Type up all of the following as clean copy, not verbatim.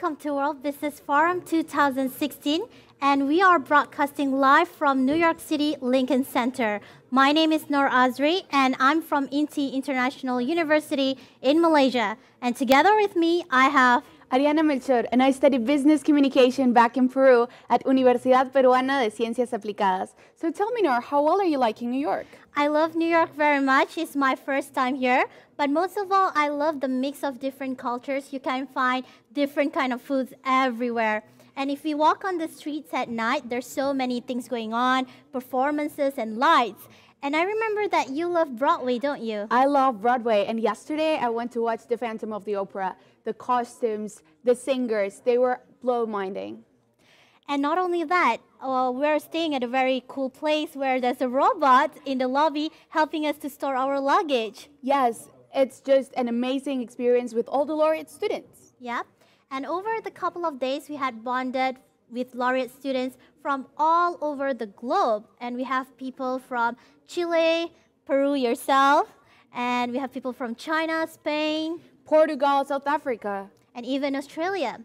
welcome to World Business Forum 2016, and we are broadcasting live from New York City Lincoln Center. My name is Nur Azri, and I'm from INTI International University in Malaysia. And together with me, I have Ariana Melchor, and I study business communication back in Peru at Universidad Peruana de Ciencias Aplicadas. So tell me, Nur, how well are you liking New York? I love New York very much. It's my first time here. But most of all, I love the mix of different cultures. You can find different kind of foods everywhere. And if we walk on the streets at night, there's so many things going on, performances and lights. And I remember that you love Broadway, don't you? I love Broadway, and yesterday I went to watch The Phantom of the Opera. The costumes, the singers, they were blow-minding. And not only that, we're staying at a very cool place where there's a robot in the lobby helping us to store our luggage. Yes, it's just an amazing experience with all the laureate students. Yeah, and over the couple of days, we had bonded with laureate students from all over the globe. And we have people from Chile, Peru yourself, and we have people from China, Spain, Portugal, South Africa, and even Australia.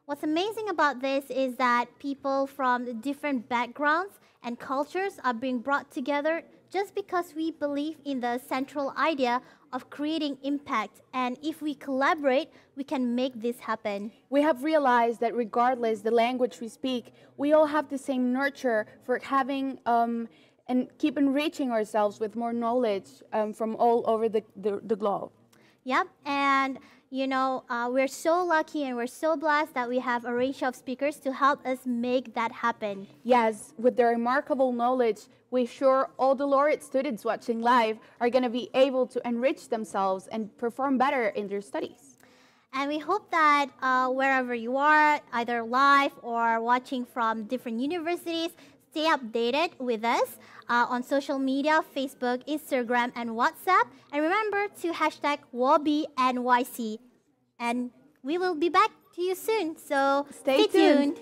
What's amazing about this is that people from different backgrounds and cultures are being brought together just because we believe in the central idea of creating impact. And if we collaborate, we can make this happen. We have realized that regardless the language we speak, we all have the same nurture for having and keep enriching ourselves with more knowledge from all over the globe. Yep, and you know, we're so lucky and we're so blessed that we have a range of speakers to help us make that happen. Yes, with their remarkable knowledge, we're sure all the laureate students watching live are going to be able to enrich themselves and perform better in their studies. And we hope that wherever you are, either live or watching from different universities, stay updated with us on social media, Facebook, Instagram, and WhatsApp. And remember to hashtag WOBI NYC. And we will be back to you soon. So stay tuned.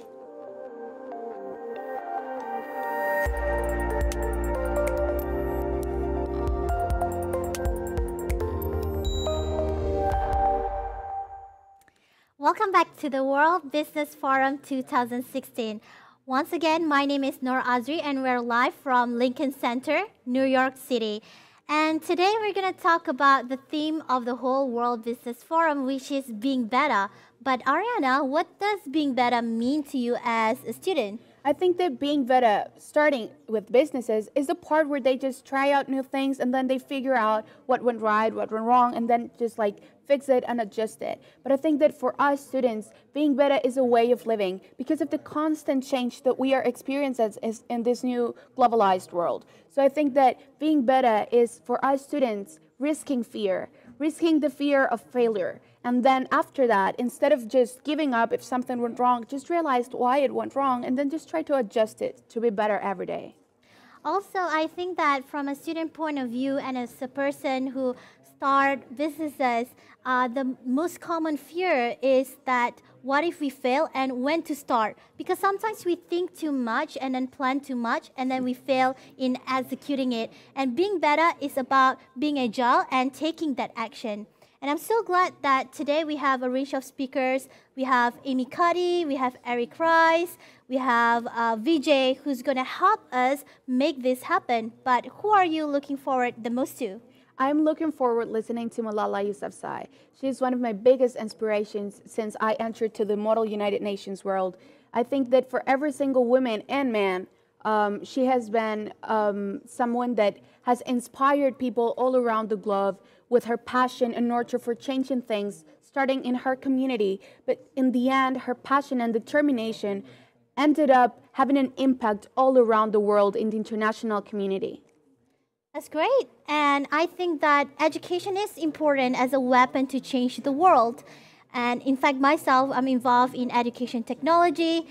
Welcome back to the World Business Forum 2016. Once again, my name is Nur Azri, and we're live from Lincoln Center, New York City. And today we're going to talk about the theme of the whole World Business Forum, which is being better. But Ariana, what does being better mean to you as a student? I think that being better, starting with businesses, is the part where they just try out new things and then they figure out what went right, what went wrong, and then just like fix it and adjust it. But I think that for us students, being better is a way of living because of the constant change that we are experiencing in this new globalized world. So I think that being better is for us students risking the fear of failure. And then after that, instead of just giving up if something went wrong, just realize why it went wrong and then just try to adjust it to be better every day. Also, I think that from a student point of view and as a person who start businesses, the most common fear is that what if we fail and when to start? Because sometimes we think too much and then plan too much and then we fail in executing it. And being better is about being agile and taking that action. And I'm so glad that today we have a range of speakers. We have Amy Cuddy, we have Eric Rice, we have Vijay, who's going to help us make this happen. But who are you looking forward the most to? I'm looking forward listening to Malala Yousafzai. She's one of my biggest inspirations since I entered to the Model United Nations world. I think that for every single woman and man, she has been someone that has inspired people all around the globe with her passion and nurture for changing things, starting in her community. But in the end, her passion and determination ended up having an impact all around the world in the international community. That's great. And I think that education is important as a weapon to change the world. And in fact, myself, I'm involved in education technology.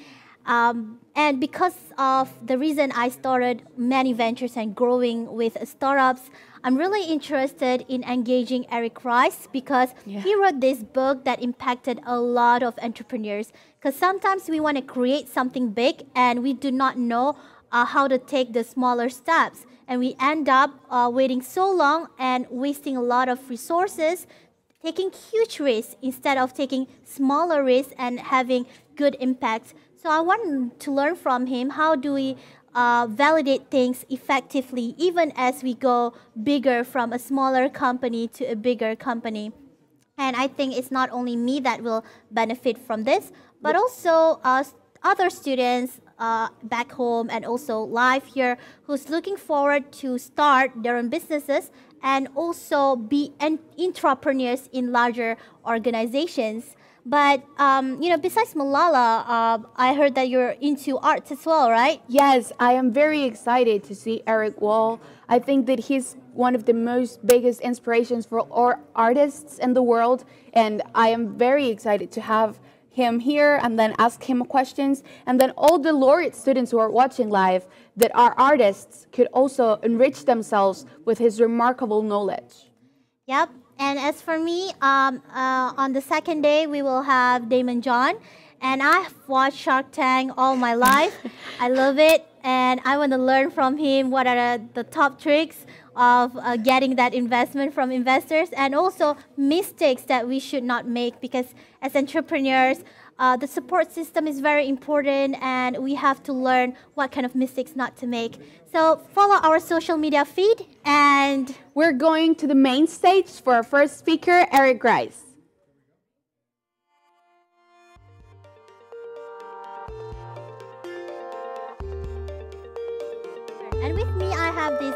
And because of the reason I started many ventures and growing with startups, I'm really interested in engaging Eric Rice because he wrote this book that impacted a lot of entrepreneurs. Because sometimes we want to create something big and we do not know how to take the smaller steps. And we end up waiting so long and wasting a lot of resources taking huge risks instead of taking smaller risks and having good impacts. So I want to learn from him, how do we validate things effectively even as we go bigger from a smaller company to a bigger company. And I think it's not only me that will benefit from this, but also other students back home and also live here who's looking forward to start their own businesses and also be entrepreneurs in larger organizations. But besides Malala, I heard that you're into arts as well, right? Yes, I am very excited to see Eric Wall. I think that he's one of the most biggest inspirations for all artists in the world, and I am very excited to have him here and then ask him questions, and then all the laureate students who are watching live that are artists could also enrich themselves with his remarkable knowledge. Yep. And as for me, on the second day, we will have Damon John. And I've watched Shark Tank all my life. I love it. And I want to learn from him what are the top tricks of getting that investment from investors and also mistakes that we should not make, because as entrepreneurs, the support system is very important and we have to learn what kind of mistakes not to make. So follow our social media feed, and we're going to the main stage for our first speaker, Eric Rice. And with me, I have these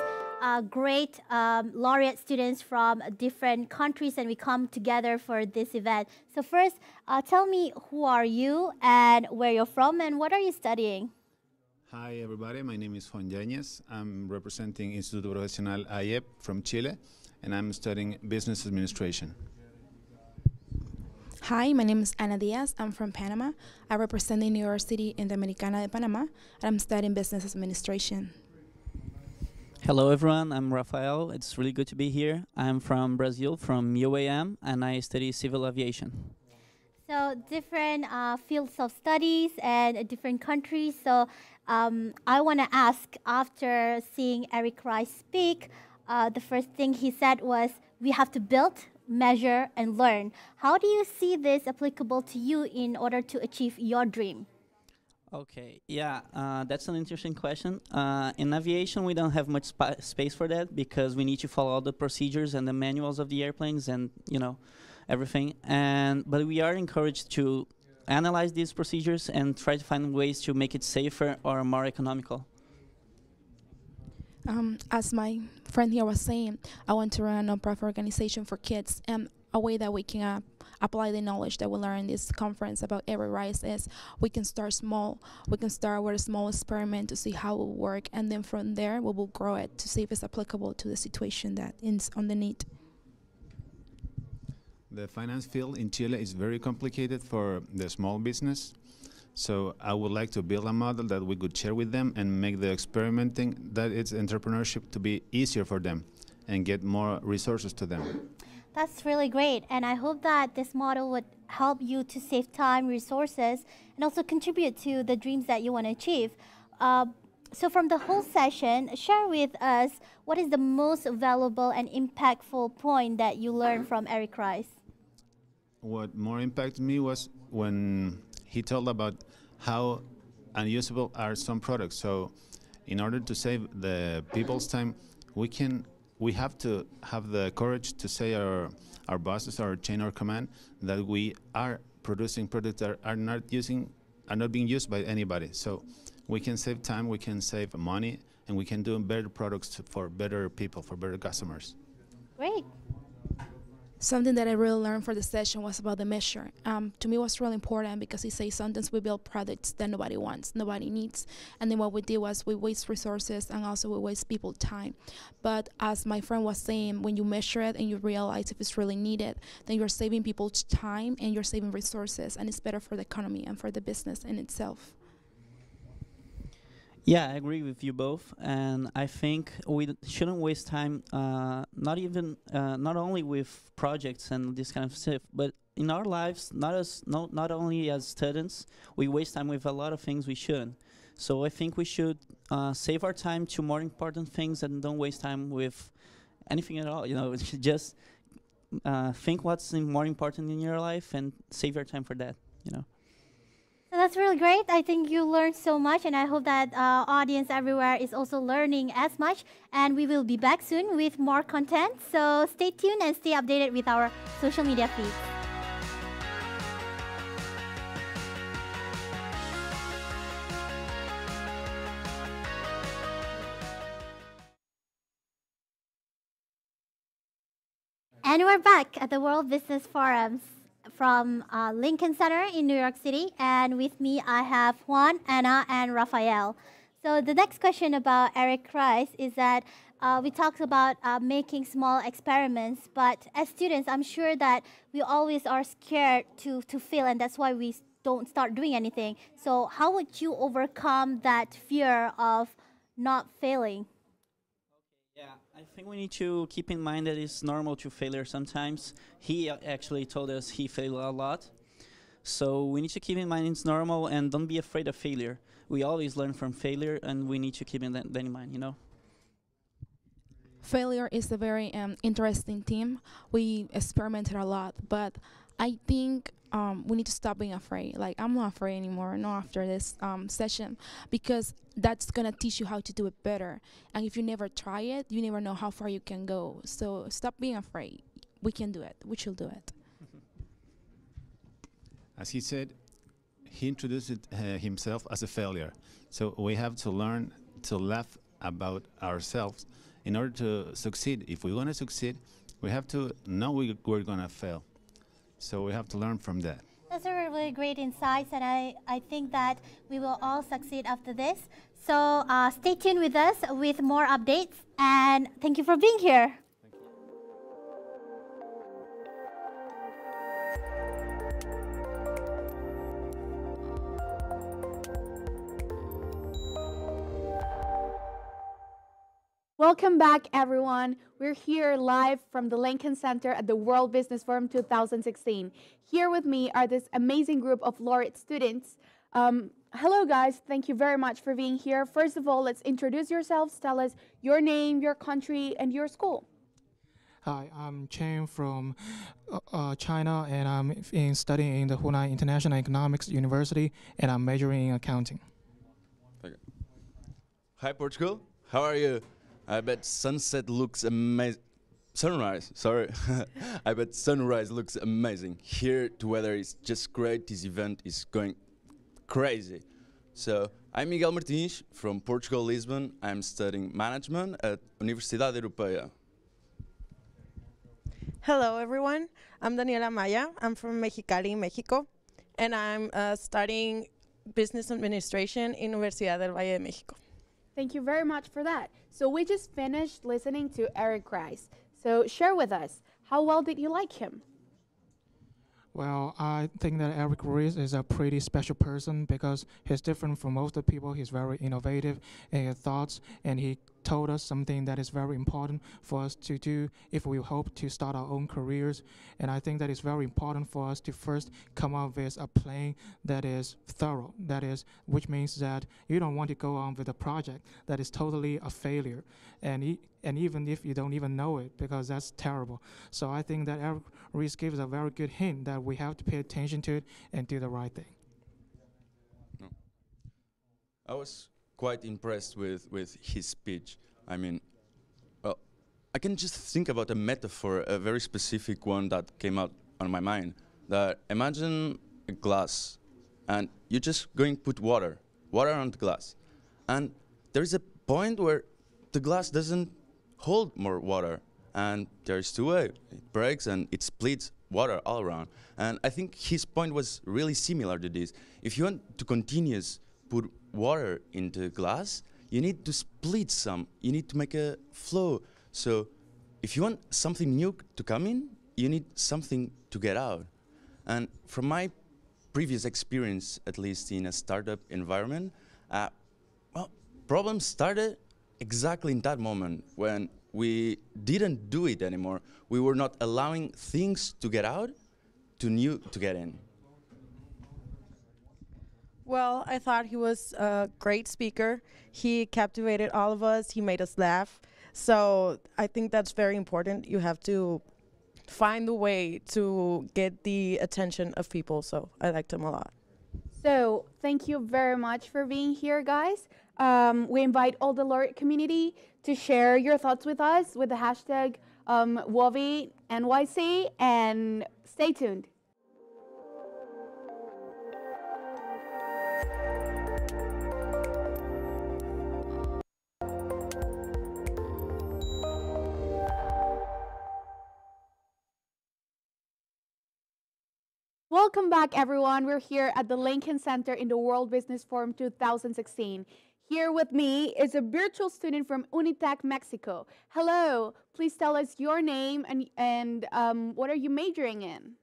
great laureate students from different countries, and we come together for this event. So first, tell me, who are you and where you're from and what are you studying? Hi everybody, my name is Juan Yañez. I'm representing Instituto Profesional IEP from Chile, and I'm studying business administration. Hi, my name is Ana Diaz. I'm from Panama. I represent the University Interamericana de Panama, and I'm studying business administration. Hello everyone, I'm Rafael. It's really good to be here. I'm from Brazil, from UAM, and I study civil aviation. So different fields of studies and different countries. So I want to ask, after seeing Eric Rice speak, the first thing he said was, we have to build, measure, and learn. How do you see this applicable to you in order to achieve your dream? Okay, yeah, that's an interesting question. In aviation, we don't have much space for that because we need to follow all the procedures and the manuals of the airplanes and, everything. But we are encouraged to analyze these procedures and try to find ways to make it safer or more economical. As my friend here was saying, I want to run a non-profit organization for kids, and a way that we can apply the knowledge that we learned in this conference about Eric Rice is we can start small. We can start with a small experiment to see how it will work, and then from there we will grow it to see if it's applicable to the situation that is on the need. The finance field in Chile is very complicated for the small business. So I would like to build a model that we could share with them and make the experimenting, that it's entrepreneurship, to be easier for them and get more resources to them. That's really great, and I hope that this model would help you to save time, resources, and also contribute to the dreams that you want to achieve. So from the whole session, share with us what is the most valuable and impactful point that you learned from Eric Rice. What more impacted me was when he told about how unusable are some products. So in order to save the people's time, we have to have the courage to say our bosses, our chain of command, that we are producing products that are not being used by anybody. So we can save time, we can save money, and we can do better products for better people, for better customers. Great. Something that I really learned for the session was about the measure. To me, it was really important because he says sometimes we build products that nobody wants, nobody needs. And then what we did was we waste resources and also we waste people's time. But as my friend was saying, when you measure it and you realize if it's really needed, then you're saving people's time and you're saving resources, and it's better for the economy and for the business in itself. Yeah, I agree with you both, and I think we shouldn't waste time, not only with projects and this kind of stuff, but in our lives, not only as students, we waste time with a lot of things we shouldn't. So I think we should save our time to more important things and don't waste time with anything at all. Just think what's more important in your life and save your time for that, you know. So that's really great. I think you learned so much, and I hope that audience everywhere is also learning as much. And we will be back soon with more content. So stay tuned and stay updated with our social media feeds. And we're back at the World Business Forums from Lincoln Center in New York City. And with me, I have Juan, Anna, and Rafael. So the next question about Eric Rice is that we talked about making small experiments. But as students, I'm sure that we always are scared to fail, and that's why we don't start doing anything. So how would you overcome that fear of not failing? Yeah, I think we need to keep in mind that it's normal to failure sometimes. He actually told us he failed a lot. So we need to keep in mind it's normal and don't be afraid of failure. We always learn from failure and we need to keep that in mind, you know? Failure is a very interesting theme. We experimented a lot, but I think we need to stop being afraid. Like, I'm not afraid anymore, not after this session, because that's going to teach you how to do it better. And if you never try it, you never know how far you can go. So stop being afraid. We can do it. We should do it. As he said, he introduced himself as a failure. So we have to learn to laugh about ourselves in order to succeed. If we want to succeed, we have to know we're going to fail. So we have to learn from that. That's a really great insights, and I think that we will all succeed after this. So stay tuned with us with more updates, and thank you for being here. Welcome back, everyone. We're here live from the Lincoln Center at the World Business Forum 2016. Here with me are this amazing group of laureate students. Hello, guys. Thank you very much for being here. First of all, let's introduce yourselves. Tell us your name, your country, and your school. Hi, I'm Chen from China, and I'm studying in the Hunan International Economics University, and I'm majoring in accounting. Okay. Hi, Portugal. How are you? I bet sunset looks amazing. Sunrise, sorry. I bet sunrise looks amazing. Here, the weather is just great. This event is going crazy. So, I'm Miguel Martins from Portugal, Lisbon. I'm studying management at Universidade Europeia. Hello, everyone. I'm Daniela Maya. I'm from Mexicali, Mexico, and I'm studying business administration in Universidad del Valle de Mexico. Thank you very much for that. So we just finished listening to Eric Rice. So share with us, how well did you like him? Well, I think that Eric Ries is a pretty special person because he's different from most of the people. He's very innovative in his thoughts, and he told us something that is very important for us to do if we hope to start our own careers. And I think that it's very important for us to first come up with a plan that is thorough, which means that you don't want to go on with a project that is totally a failure. And even if you don't even know it, because that's terrible. So I think that Eric Ries gives a very good hint that we have to pay attention to it and do the right thing. No. I was quite impressed with his speech. I mean, well, I can just think about a metaphor, a very specific one that came out on my mind. That imagine a glass, and you're just going to put water on the glass. And there is a point where the glass doesn't hold more water, and there's two ways. It breaks and it splits water all around. And I think his point was really similar to this. If you want to continuously put water into glass, you need to split some. You need to make a flow. So if you want something new to come in, you need something to get out. And from my previous experience, at least in a startup environment, well, problems started exactly in that moment when we didn't do it anymore. We were not allowing things to get out, to new to get in. Well, I thought he was a great speaker. He captivated all of us. He made us laugh. So I think that's very important. You have to find a way to get the attention of people. So I liked him a lot. So thank you very much for being here, guys. We invite all the laureate community to share your thoughts with us with the hashtag WOBI NYC, and stay tuned. Welcome back, everyone. We're here at the Lincoln Center in the World Business Forum 2016. Here with me is a virtual student from Unitec, Mexico. Hello, please tell us your name and what are you majoring in?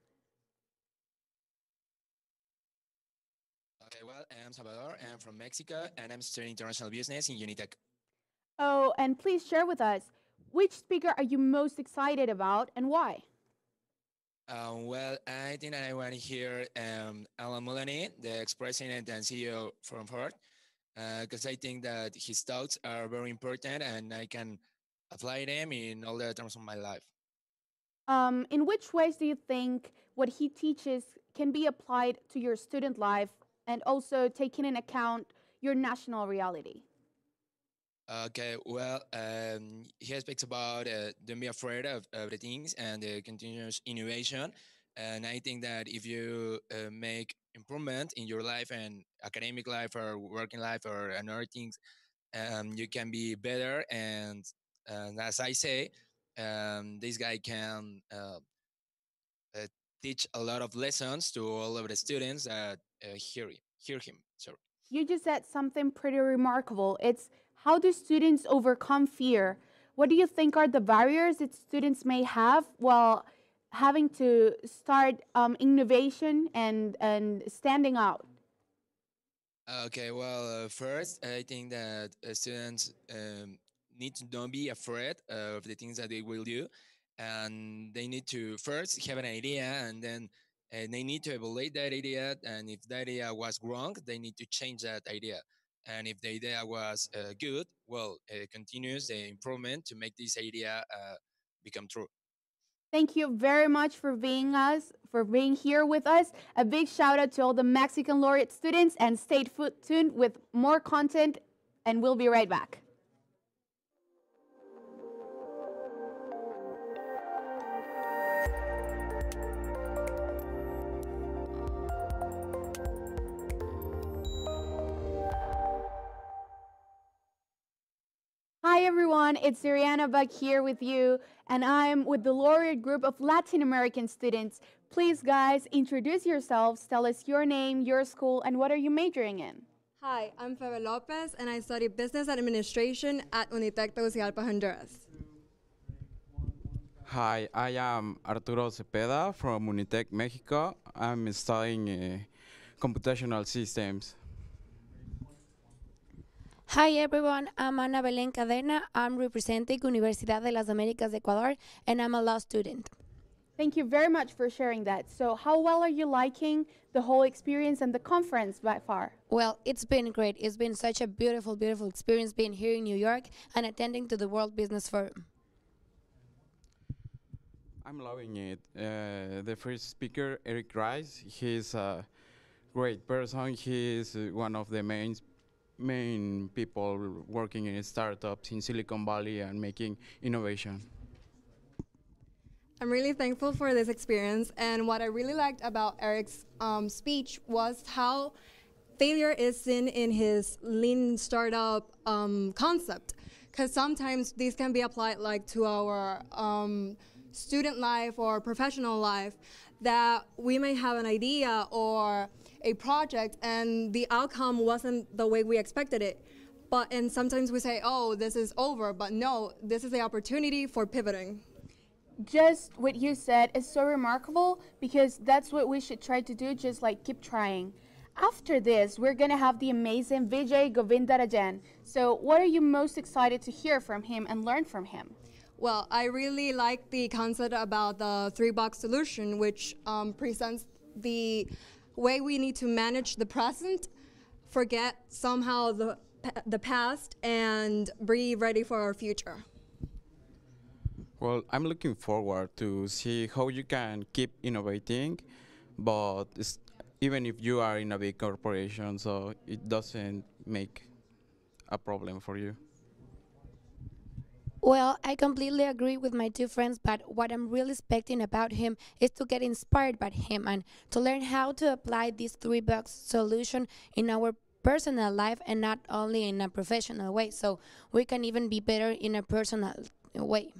Okay, well, I'm Salvador. I'm from Mexico, and I'm studying international business in Unitec. Oh, and please share with us, which speaker are you most excited about and why? Well, I think that I want to hear Alan Mullaney, the ex-president and CEO from Ford, because I think that his thoughts are very important, and I can apply them in all the terms of my life. In which ways do you think what he teaches can be applied to your student life and also taking into account your national reality? Okay, well, he speaks about don't be afraid of the things and the continuous innovation. And I think that if you make improvement in your life and academic life or working life or another things, you can be better. And as I say, this guy can uh, teach a lot of lessons to all of the students that hear him. Sorry. You just said something pretty remarkable. It's how do students overcome fear? What do you think are the barriers that students may have while having to start innovation and standing out? Okay, well, first, I think that students need to don't be afraid of the things that they will do. And they need to first have an idea, and then they need to evaluate that idea. And if that idea was wrong, they need to change that idea. And if the idea was good, well, continues the improvement to make this idea become true. Thank you very much for being here with us. A big shout out to all the Mexican laureate students, and stay tuned with more content, and we'll be right back. Hi everyone, it's Ariana back here with you, and I'm with the laureate group of Latin American students. Please guys, introduce yourselves, tell us your name, your school, and what are you majoring in? Hi, I'm Febe Lopez, and I study Business Administration at Unitec Tegucigalpa, Honduras. Hi, I am Arturo Cepeda from Unitec, Mexico. I'm studying computational systems. Hi everyone, I'm Ana Belén Cadena. I'm representing Universidad de las Américas de Ecuador, and I'm a law student. Thank you very much for sharing that. So how well are you liking the whole experience and the conference by far? Well, it's been great. It's been such a beautiful, beautiful experience being here in New York and attending to the World Business Forum. I'm loving it. The first speaker, Eric Rice, he's a great person. He is one of the main people working in startups in Silicon Valley and making innovation. I'm really thankful for this experience, and what I really liked about Eric's speech was how failure is seen in his lean startup concept, because sometimes these can be applied like to our student life or professional life, that we may have an idea or a project and the outcome wasn't the way we expected it. And sometimes we say, oh, this is over, but no, this is the opportunity for pivoting. Just what you said is so remarkable, because that's what we should try to do, just like keep trying. After this, we're going to have the amazing Vijay Govindarajan. So what are you most excited to hear from him and learn from him? Well, I really like the concept about the three-box solution, which presents the way we need to manage the present, forget somehow the past, and be ready for our future. Well, I'm looking forward to see how you can keep innovating, but even if you are in a big corporation, so it doesn't make a problem for you. Well, I completely agree with my two friends, but what I'm really expecting about him is to get inspired by him and to learn how to apply this three-box solution in our personal life and not only in a professional way. So we can even be better in a personal way.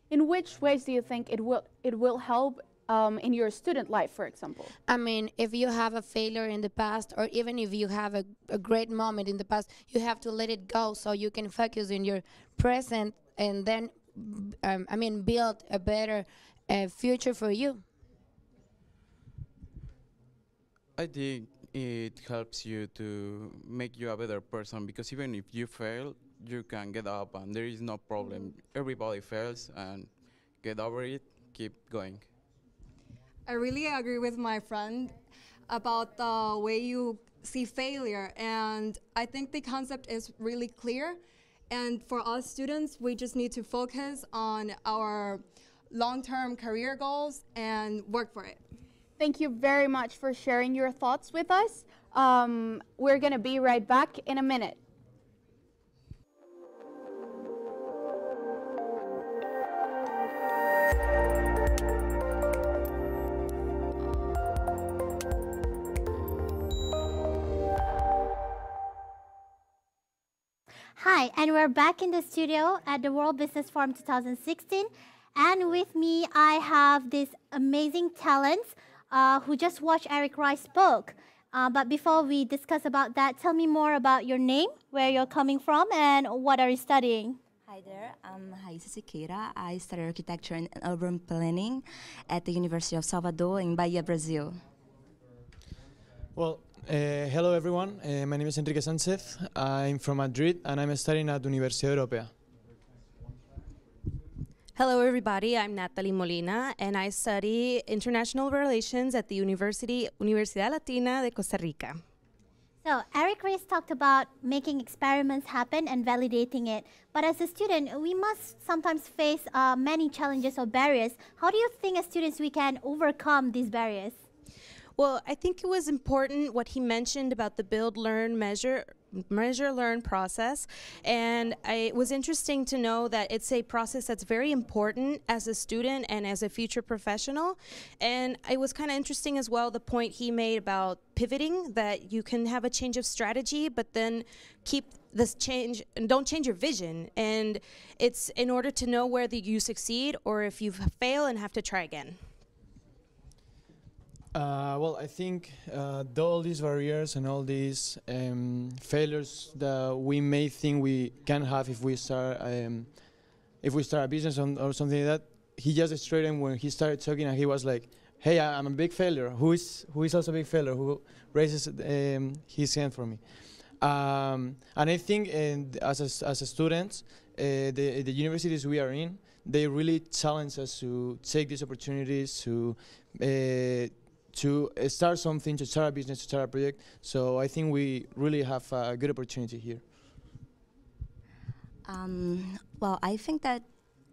In which ways do you think it will help in your student life, for example? I mean, if you have a failure in the past, or even if you have a great moment in the past, you have to let it go so you can focus in your present and then, build a better future for you. I think it helps you to make you a better person because even if you fail, you can get up and there is no problem. Everybody fails and get over it, keep going. I really agree with my friend about the way you see failure, and I think the concept is really clear. And for us students, we just need to focus on our long-term career goals and work for it. Thank you very much for sharing your thoughts with us. We're going to be right back in a minute. Hi, and we're back in the studio at the World Business Forum 2016. And with me, I have this amazing talents who just watched Eric Rice's book. But before we discuss about that, tell me more about your name, where you're coming from, and what are you studying? Hi there, I'm Raíssa Siqueira. I study architecture and urban planning at the University of Salvador in Bahia, Brazil. Well, hello everyone. My name is Enrique Sánchez. I'm from Madrid and I'm studying at Universidad Europea. Hello everybody, I'm Natalie Molina and I study international relations at the Universidad Latina de Costa Rica. So Eric Rice talked about making experiments happen and validating it. But as a student, we must sometimes face many challenges or barriers. How do you think as students we can overcome these barriers? Well, I think it was important what he mentioned about the build, learn, measure, learn process. And it was interesting to know that it's a process that's very important as a student and as a future professional. And it was kind of interesting as well, the point he made about pivoting, that you can have a change of strategy, but then keep this change and don't change your vision. And it's in order to know whether you succeed or if you fail and have to try again. Well, I think all these barriers and all these failures that we may think we can have if we start a business or something like that, he just straightened when he started talking and he was like, "Hey, I'm a big failure. Who is also a big failure? Who raises his hand for me?" And I think as a students, the universities we are in, they really challenge us to take these opportunities to start something, to start a business, to start a project. So I think we really have a good opportunity here. Well, I think that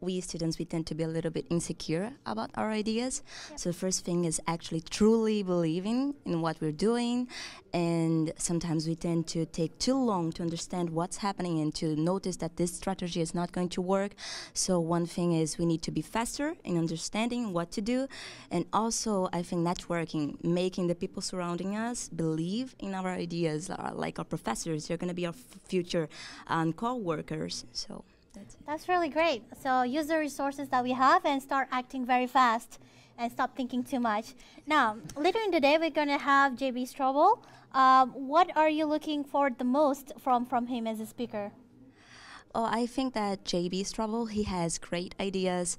we students, we tend to be a little bit insecure about our ideas. Yep. So the first thing is actually truly believing in what we're doing. And sometimes we tend to take too long to understand what's happening and to notice that this strategy is not going to work. So one thing is we need to be faster in understanding what to do. And also, I think networking, making the people surrounding us believe in our ideas, like our professors, they're going to be our future co-workers. So. That's really great. So use the resources that we have and start acting very fast and stop thinking too much. Now, later in the day, we're going to have JB Strobel. What are you looking forward the most from him as a speaker? Oh, I think that JB Strobel, he has great ideas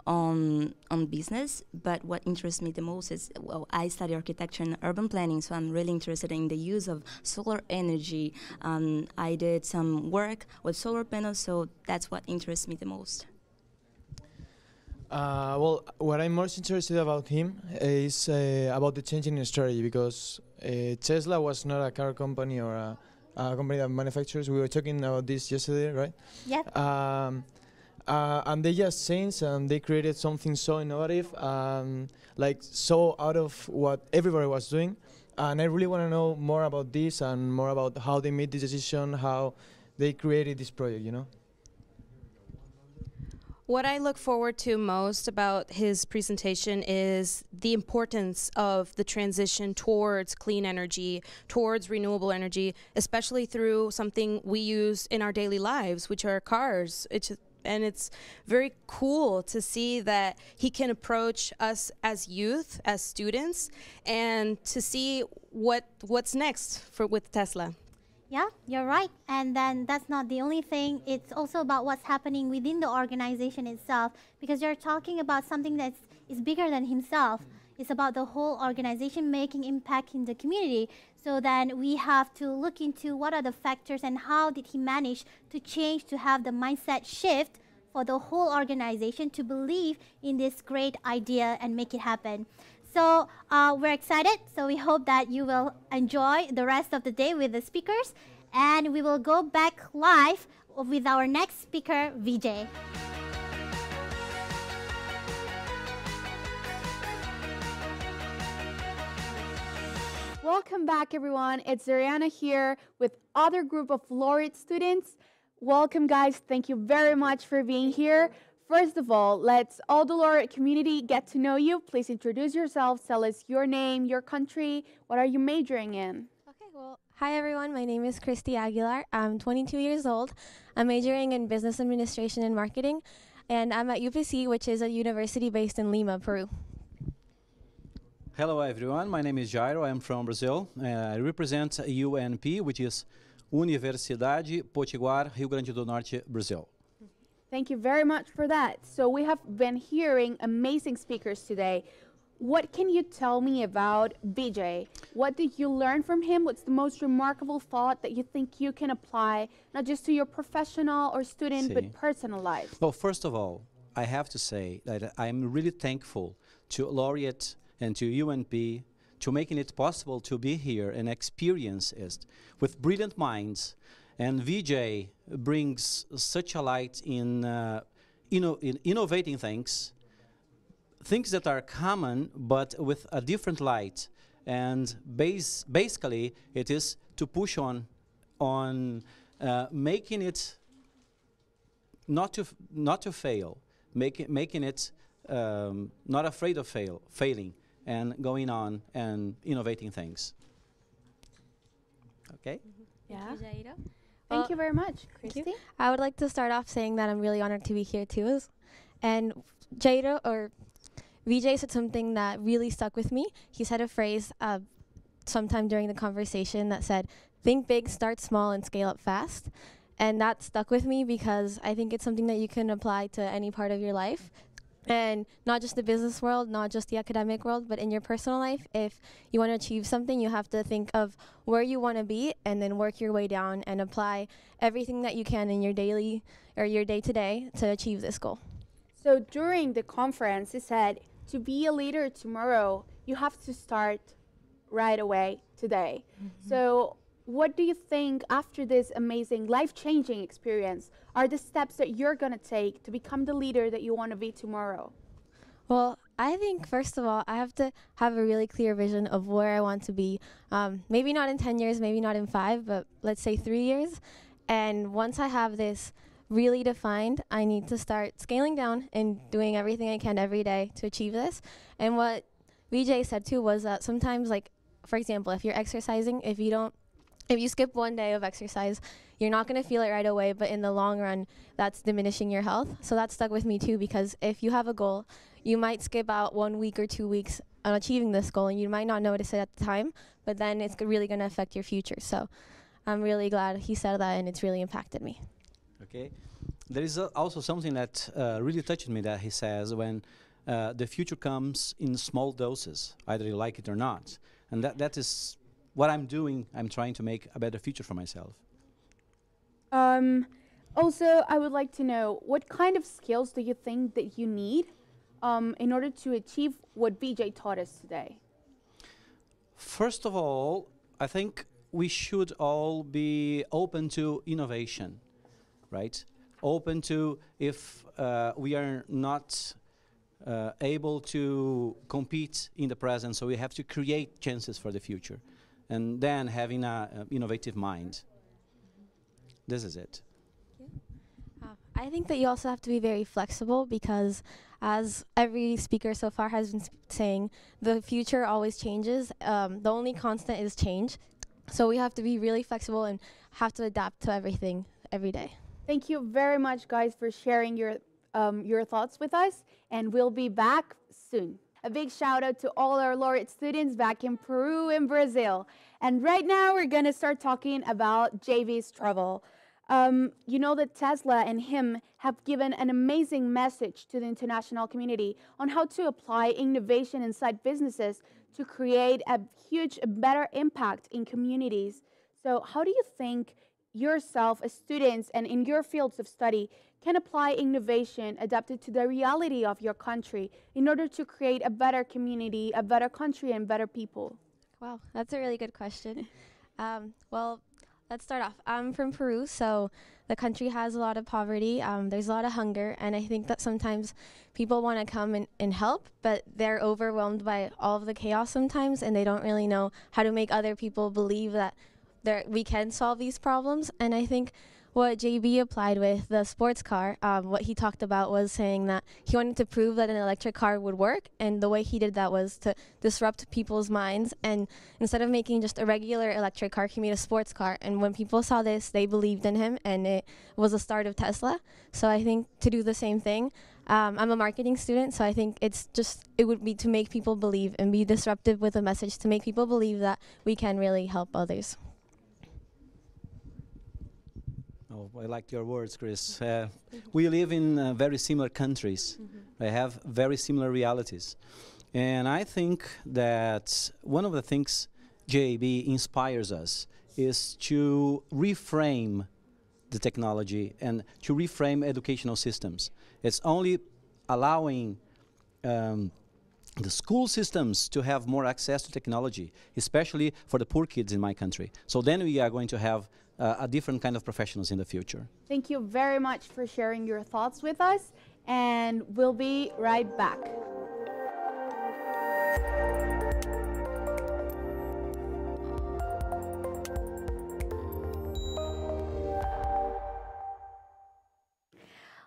on business, but what interests me the most is, well, I study architecture and urban planning, so I'm really interested in the use of solar energy. I did some work with solar panels, so that's what interests me the most. Well, what I'm most interested about him is about the changing in strategy, because Tesla was not a car company or a company that manufactures. We were talking about this yesterday, right? Yep. and they just changed and they created something so innovative, like so out of what everybody was doing. And I really want to know more about this and more about how they made this decision, how they created this project, you know? What I look forward to most about his presentation is the importance of the transition towards clean energy, towards renewable energy, especially through something we use in our daily lives, which are cars. And it's very cool to see that he can approach us as youth, as students, and to see what's next with Tesla. Yeah, you're right. And then that's not the only thing. It's also about what's happening within the organization itself, because you're talking about something that is bigger than himself. It's about the whole organization making impact in the community. So then we have to look into what are the factors and how did he manage to change, to have the mindset shift for the whole organization to believe in this great idea and make it happen. So we're excited. So we hope that you will enjoy the rest of the day with the speakers. And we will go back live with our next speaker, Vijay. Welcome back, everyone. It's Ariana here with other group of laureate students. Welcome, guys. Thank you very much for being here. First of all, let's all the laureate community get to know you. Please introduce yourselves. Tell us your name, your country. What are you majoring in? Okay, well, hi everyone. My name is Christy Aguilar. I'm 22 years old. I'm majoring in business administration and marketing, and I'm at UPC, which is a university based in Lima, Peru. Hello everyone, my name is Jairo, I'm from Brazil. I represent UNP, which is Universidade Potiguar, Rio Grande do Norte, Brazil. Thank you very much for that. So we have been hearing amazing speakers today. What can you tell me about Vijay? What did you learn from him? What's the most remarkable thought that you think you can apply, not just to your professional or student, but personal life? Well, first of all, I have to say that I'm really thankful to Laureate and to UNP to making it possible to be here and experience it with brilliant minds. And Vijay brings such a light in, in innovating things that are common but with a different light. And basically, it is to push on making it not to fail, making it not afraid of failing, and going on and innovating things. Okay? Yeah. Thank you, Jairo. Thank you very much, Christy. Thank you. I would like to start off saying that I'm really honored to be here too. And Jairo, or Vijay, said something that really stuck with me. He said a phrase sometime during the conversation that said, "Think big, start small, and scale up fast." And that stuck with me because I think it's something that you can apply to any part of your life. And not just the business world, not just the academic world, but in your personal life. If you want to achieve something, you have to think of where you want to be and then work your way down and apply everything that you can in your daily or your day-to-day to achieve this goal. So during the conference, he said, to be a leader tomorrow, you have to start right away today. Mm-hmm. So what do you think after this amazing life-changing experience are the steps that you're going to take to become the leader that you want to be tomorrow? Well, I think first of all, I have to have a really clear vision of where I want to be. Maybe not in 10 years, maybe not in 5, but let's say 3 years. And once I have this really defined, I need to start scaling down and doing everything I can every day to achieve this. And what Vijay said too was that sometimes, like, for example, if you're exercising, if you skip one day of exercise, you're not going to feel it right away, but in the long run, that's diminishing your health. So that stuck with me too, because if you have a goal, you might skip out 1 week or 2 weeks on achieving this goal, and you might not notice it at the time, but then it's really going to affect your future. So I'm really glad he said that, and it's really impacted me. Okay. There is also something that really touched me that he says when the future comes in small doses, either you like it or not. And that is what I'm doing. I'm trying to make a better future for myself. Also, I would like to know, what kind of skills do you think that you need in order to achieve what Vijay taught us today? First of all, I think we should all be open to innovation, right? open to if we are not able to compete in the present, so we have to create chances for the future, and then having an innovative mind. This is it. I think that you also have to be very flexible because, as every speaker so far has been saying, the future always changes. The only constant is change. So we have to be really flexible and have to adapt to everything every day. Thank you very much, guys, for sharing your thoughts with us, and we'll be back soon. A big shout out to all our laureate students back in Peru and Brazil. And right now we're going to start talking about JV's travel. You know that Tesla and him have given an amazing message to the international community on how to apply innovation inside businesses to create a huge, better impact in communities. So how do you think yourself as students and in your fields of study can apply innovation adapted to the reality of your country in order to create a better community, a better country, and better people? Wow, that's a really good question. Well, let's start off. I'm from Peru, so the country has a lot of poverty. There's a lot of hunger, and I think that sometimes people want to come and help, but they're overwhelmed by all of the chaos sometimes, and they don't really know how to make other people believe that we can solve these problems. And I think what JB applied with the sports car, what he talked about was saying that he wanted to prove that an electric car would work, and the way he did that was to disrupt people's minds, and instead of making just a regular electric car, he made a sports car. And when people saw this, they believed in him, and it was the start of Tesla. So I think to do the same thing, I'm a marketing student, so I think it would be to make people believe and be disruptive with a message to make people believe that we can really help others. Oh, I like your words, Chris. We live in very similar countries. We have very similar realities. And I think that one of the things JAB inspires us is to reframe the technology and to reframe educational systems. It's only allowing the school systems to have more access to technology, especially for the poor kids in my country. So then we are going to have a different kind of professionals in the future. Thank you very much for sharing your thoughts with us, and we'll be right back.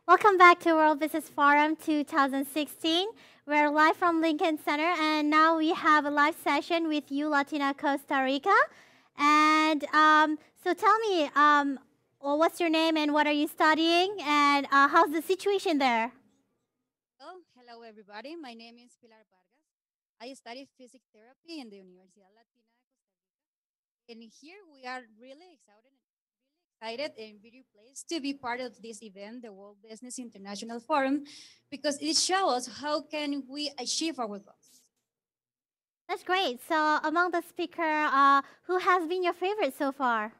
Welcome back to World Business Forum 2016. We're live from Lincoln Center, and now we have a live session with you, Latina Costa Rica. And so tell me, well, what's your name and what are you studying, and how's the situation there? Well, hello everybody. My name is Pilar Vargas. I study physics therapy in the Universidad Latina de Costa Rica. And here we are really excited and very pleased to be part of this event, the World Business International Forum, because it shows how can we achieve our goals. That's great. So among the speaker, who has been your favorite so far?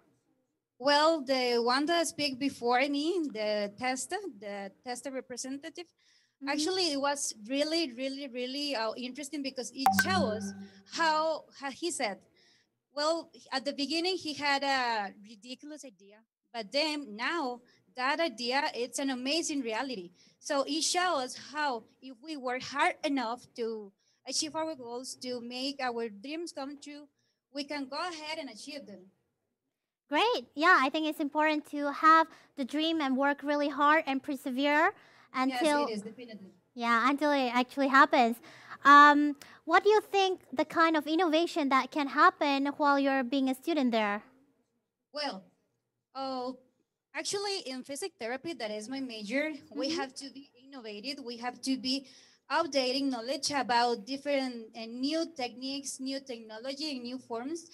Well, the one that speak before me, the tester representative, actually it was really interesting because it shows how he said, well, at the beginning he had a ridiculous idea, but then now that idea, it's an amazing reality. So it shows how if we work hard enough to achieve our goals, to make our dreams come true, we can go ahead and achieve them. Great. Yeah, I think it's important to have the dream and work really hard and persevere until yes, it is definitely. Yeah, until it actually happens. What do you think the kind of innovation that can happen while you're being a student there? Well, actually, in physics therapy, that is my major, we have to be innovative. We have to be updating knowledge about different and new techniques, new technology, and new forms,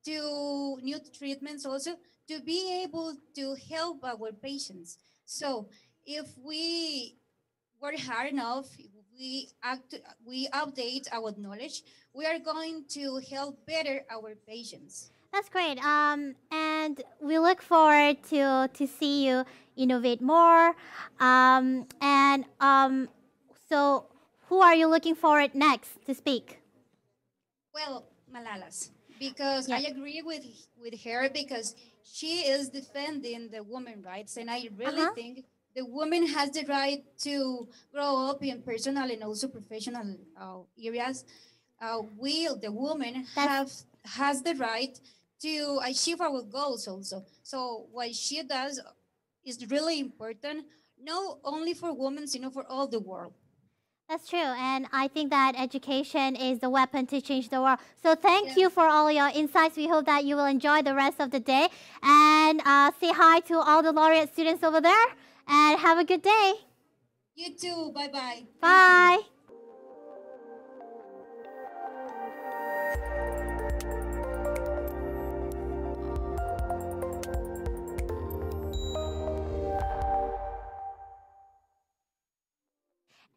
to new treatments also, to be able to help our patients. So if we work hard enough, we update our knowledge, we are going to help better our patients. That's great. And we look forward to see you innovate more. So who are you looking forward next to speak? Well, Malalas, because I agree with her because she is defending the women rights, and I really think the woman has the right to grow up in personal and also professional areas. The woman has the right to achieve our goals also. So what she does is really important, not only for women, for all the world. That's true, and I think that education is the weapon to change the world. So thank you for all your insights. We hope that you will enjoy the rest of the day. And say hi to all the laureate students over there, and have a good day. You too. Bye-bye. Bye.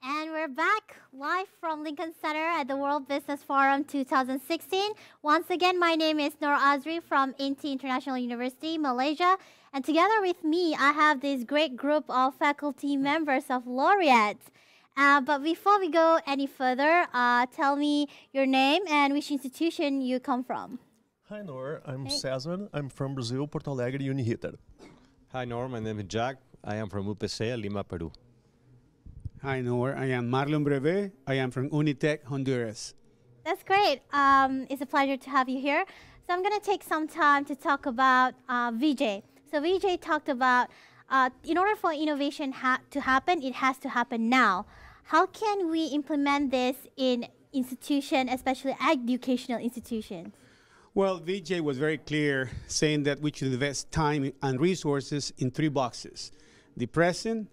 And we're back live from Lincoln Center at the World Business Forum 2016. Once again, my name is Nur Azri from INTI International University, Malaysia. And together with me, I have this great group of faculty members of laureates. But before we go any further, tell me your name and which institution you come from. Hi, Nor. I'm Cesar. I'm from Brazil, Porto Alegre, Uniriter. Hi, Nor. My name is Jack. I am from UPC, Lima, Peru. Hi, Nor. I am Marlon Breve. I am from Unitec, Honduras. That's great. It's a pleasure to have you here. So I'm going to take some time to talk about VJ. So VJ talked about in order for innovation to happen, it has to happen now. How can we implement this in institutions, especially educational institutions? Well, VJ was very clear saying that we should invest time and resources in 3 boxes. The present,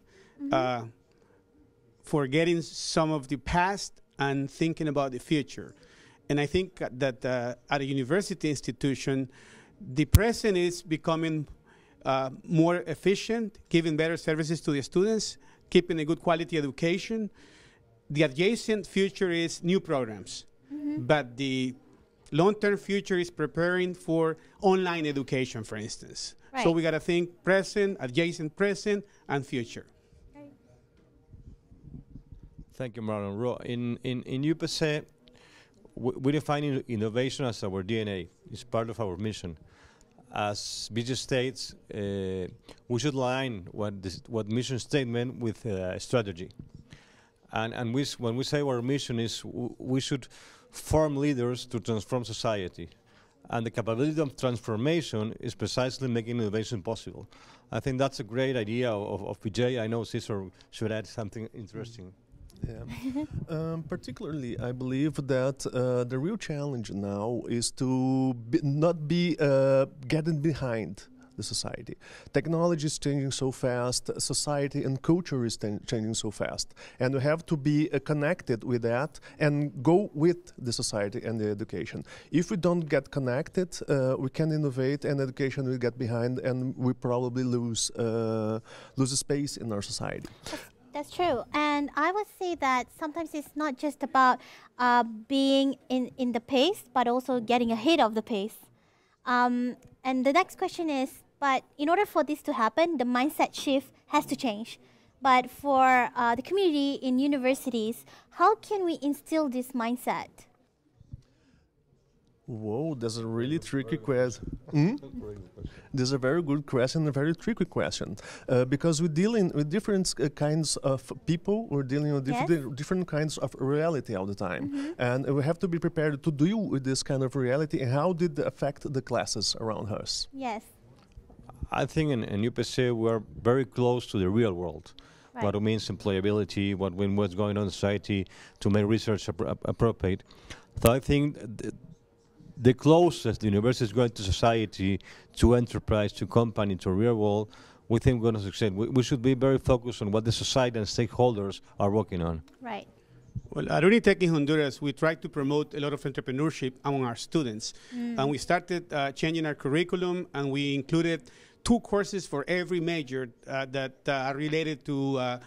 forgetting some of the past and thinking about the future. And I think that at a university institution, the present is becoming more efficient, giving better services to the students, keeping a good quality education. The adjacent future is new programs, but the long-term future is preparing for online education, for instance. Right. So we got to think present, adjacent present, and future. Thank you, Marlon. In UPC, we define innovation as our DNA. It's part of our mission. As BJ states, we should align what mission statement with strategy. And when we say our mission is, we should form leaders to transform society. And the capability of transformation is precisely making innovation possible. I think that's a great idea of BJ. I know Cesar should add something interesting. Yeah. Particularly, I believe that the real challenge now is to not be getting behind the society. Technology is changing so fast, society and culture is changing so fast. And we have to be connected with that and go with the society and the education. If we don't get connected, we can innovate and education will get behind and we probably lose space in our society. That's true. And I would say that sometimes it's not just about being in the pace, but also getting ahead of the pace. And the next question is, but in order for this to happen, the mindset shift has to change. But for the community in universities, how can we instill this mindset? Whoa, that's a really tricky question. This is a very good question, a very tricky question. Because we're dealing with different kinds of people, we're dealing with different kinds of reality all the time. And we have to be prepared to deal with this kind of reality and how did it affect the classes around us. Yes. I think in UPC we're very close to the real world. Right. What it means employability, what's going on in society to make research appropriate. So I think the closest the university is going to society, to enterprise, to company, to real world, we think we're going to succeed. We should be very focused on what the society and stakeholders are working on. Right. Well, at Unitec in Honduras, we try to promote a lot of entrepreneurship among our students. And we started changing our curriculum, and we included 2 courses for every major that are related to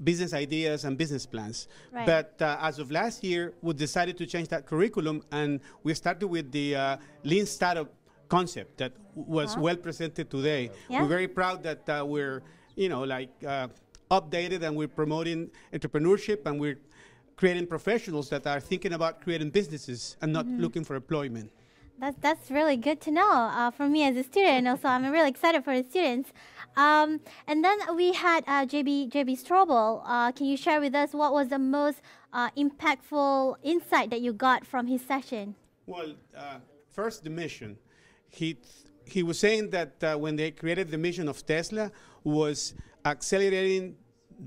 business ideas and business plans. Right. But as of last year, we decided to change that curriculum, and we started with the lean startup concept that was well presented today. Yeah. We're very proud that we're, updated, and we're promoting entrepreneurship, and we're creating professionals that are thinking about creating businesses and not looking for employment. That's really good to know for me as a student. Also, I'm really excited for the students. And then we had JB Strobel. Can you share with us what was the most impactful insight that you got from his session? Well, first the mission. He was saying that when they created the mission of Tesla was accelerating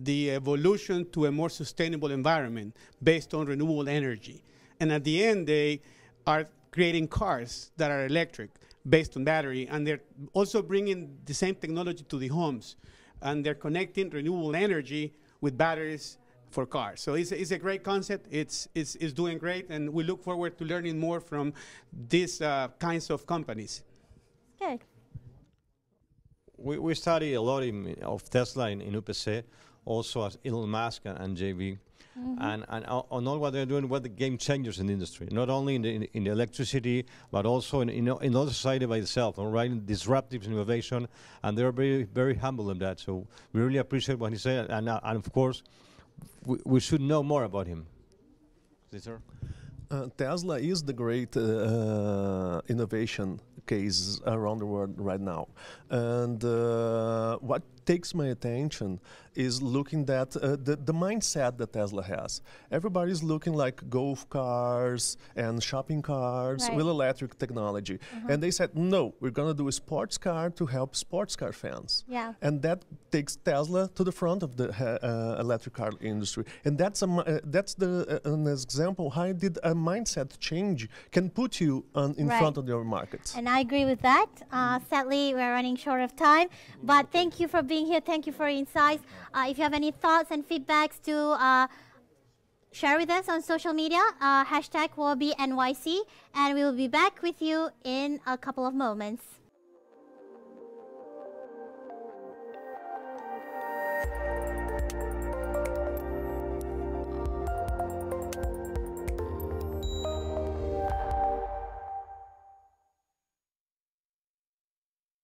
the evolution to a more sustainable environment based on renewable energy. And at the end, they are creating cars that are electric based on battery, and they're also bringing the same technology to the homes, and they're connecting renewable energy with batteries for cars. So it's a great concept. It's doing great, and we look forward to learning more from these kinds of companies. Good. We study a lot of Tesla in UPC, also as Elon Musk and JB. And on all what they're doing, what the game changers in the industry, not only in the electricity, but also in all society by itself, all right, disruptive innovation, and they're very, very humble in that. So we really appreciate what he said, and of course, we should know more about him. Tesla is the great innovation case around the world right now. And what takes my attention is looking at the mindset that Tesla has. Everybody's looking like golf cars and shopping cars with electric technology. And they said, no, we're going to do a sports car to help sports car fans. Yeah. And that takes Tesla to the front of the electric car industry. And that's an example how did a mindset change can put you in front of your markets. And I agree with that. Sadly, we're running short of time. But thank you for being here. Thank you for your insights. If you have any thoughts and feedbacks to share with us on social media, hashtag WOBI NYC, and we will be back with you in a couple of moments.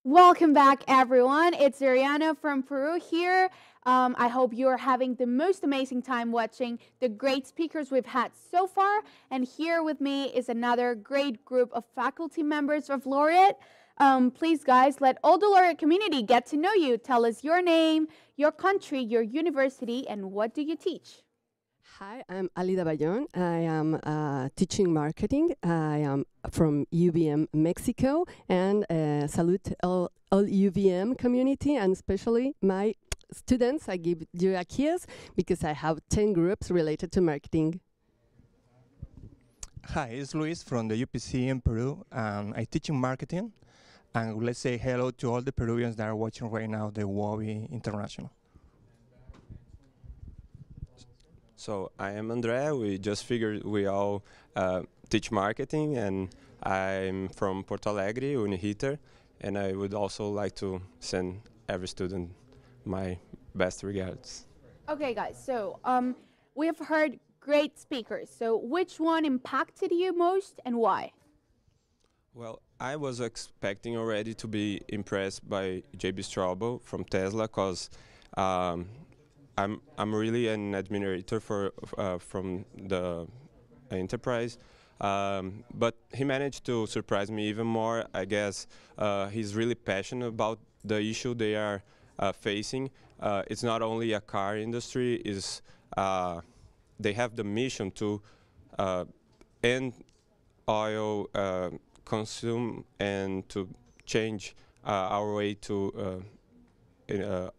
Welcome back, everyone. It's Ariana from Peru here. I hope you're having the most amazing time watching the great speakers we've had so far. And here with me is another great group of faculty members of Laureate. Please, guys, let all the Laureate community get to know you. Tell us your name, your country, your university, and what do you teach? Hi, I'm Alida Bayon. I am teaching marketing. I am from UVM Mexico, and salute all UVM community, and especially my students. I give you a kiss because I have 10 groups related to marketing. Hi, it's Luis from the UPC in Peru. I teach in marketing, and let's say hello to all the Peruvians that are watching right now the WOBI International. So I am Andrea. We just figured we all teach marketing, and I'm from Porto Alegre, Unihiter, and I would also like to send every student my best regards. Okay, guys, so we have heard great speakers. So which one impacted you most and why? Well, I was expecting already to be impressed by JB Straubel from Tesla, because I'm really an admirator from the enterprise, but he managed to surprise me even more. I guess he's really passionate about the issue they are facing. It's not only a car industry; is they have the mission to end oil consume and to change our way to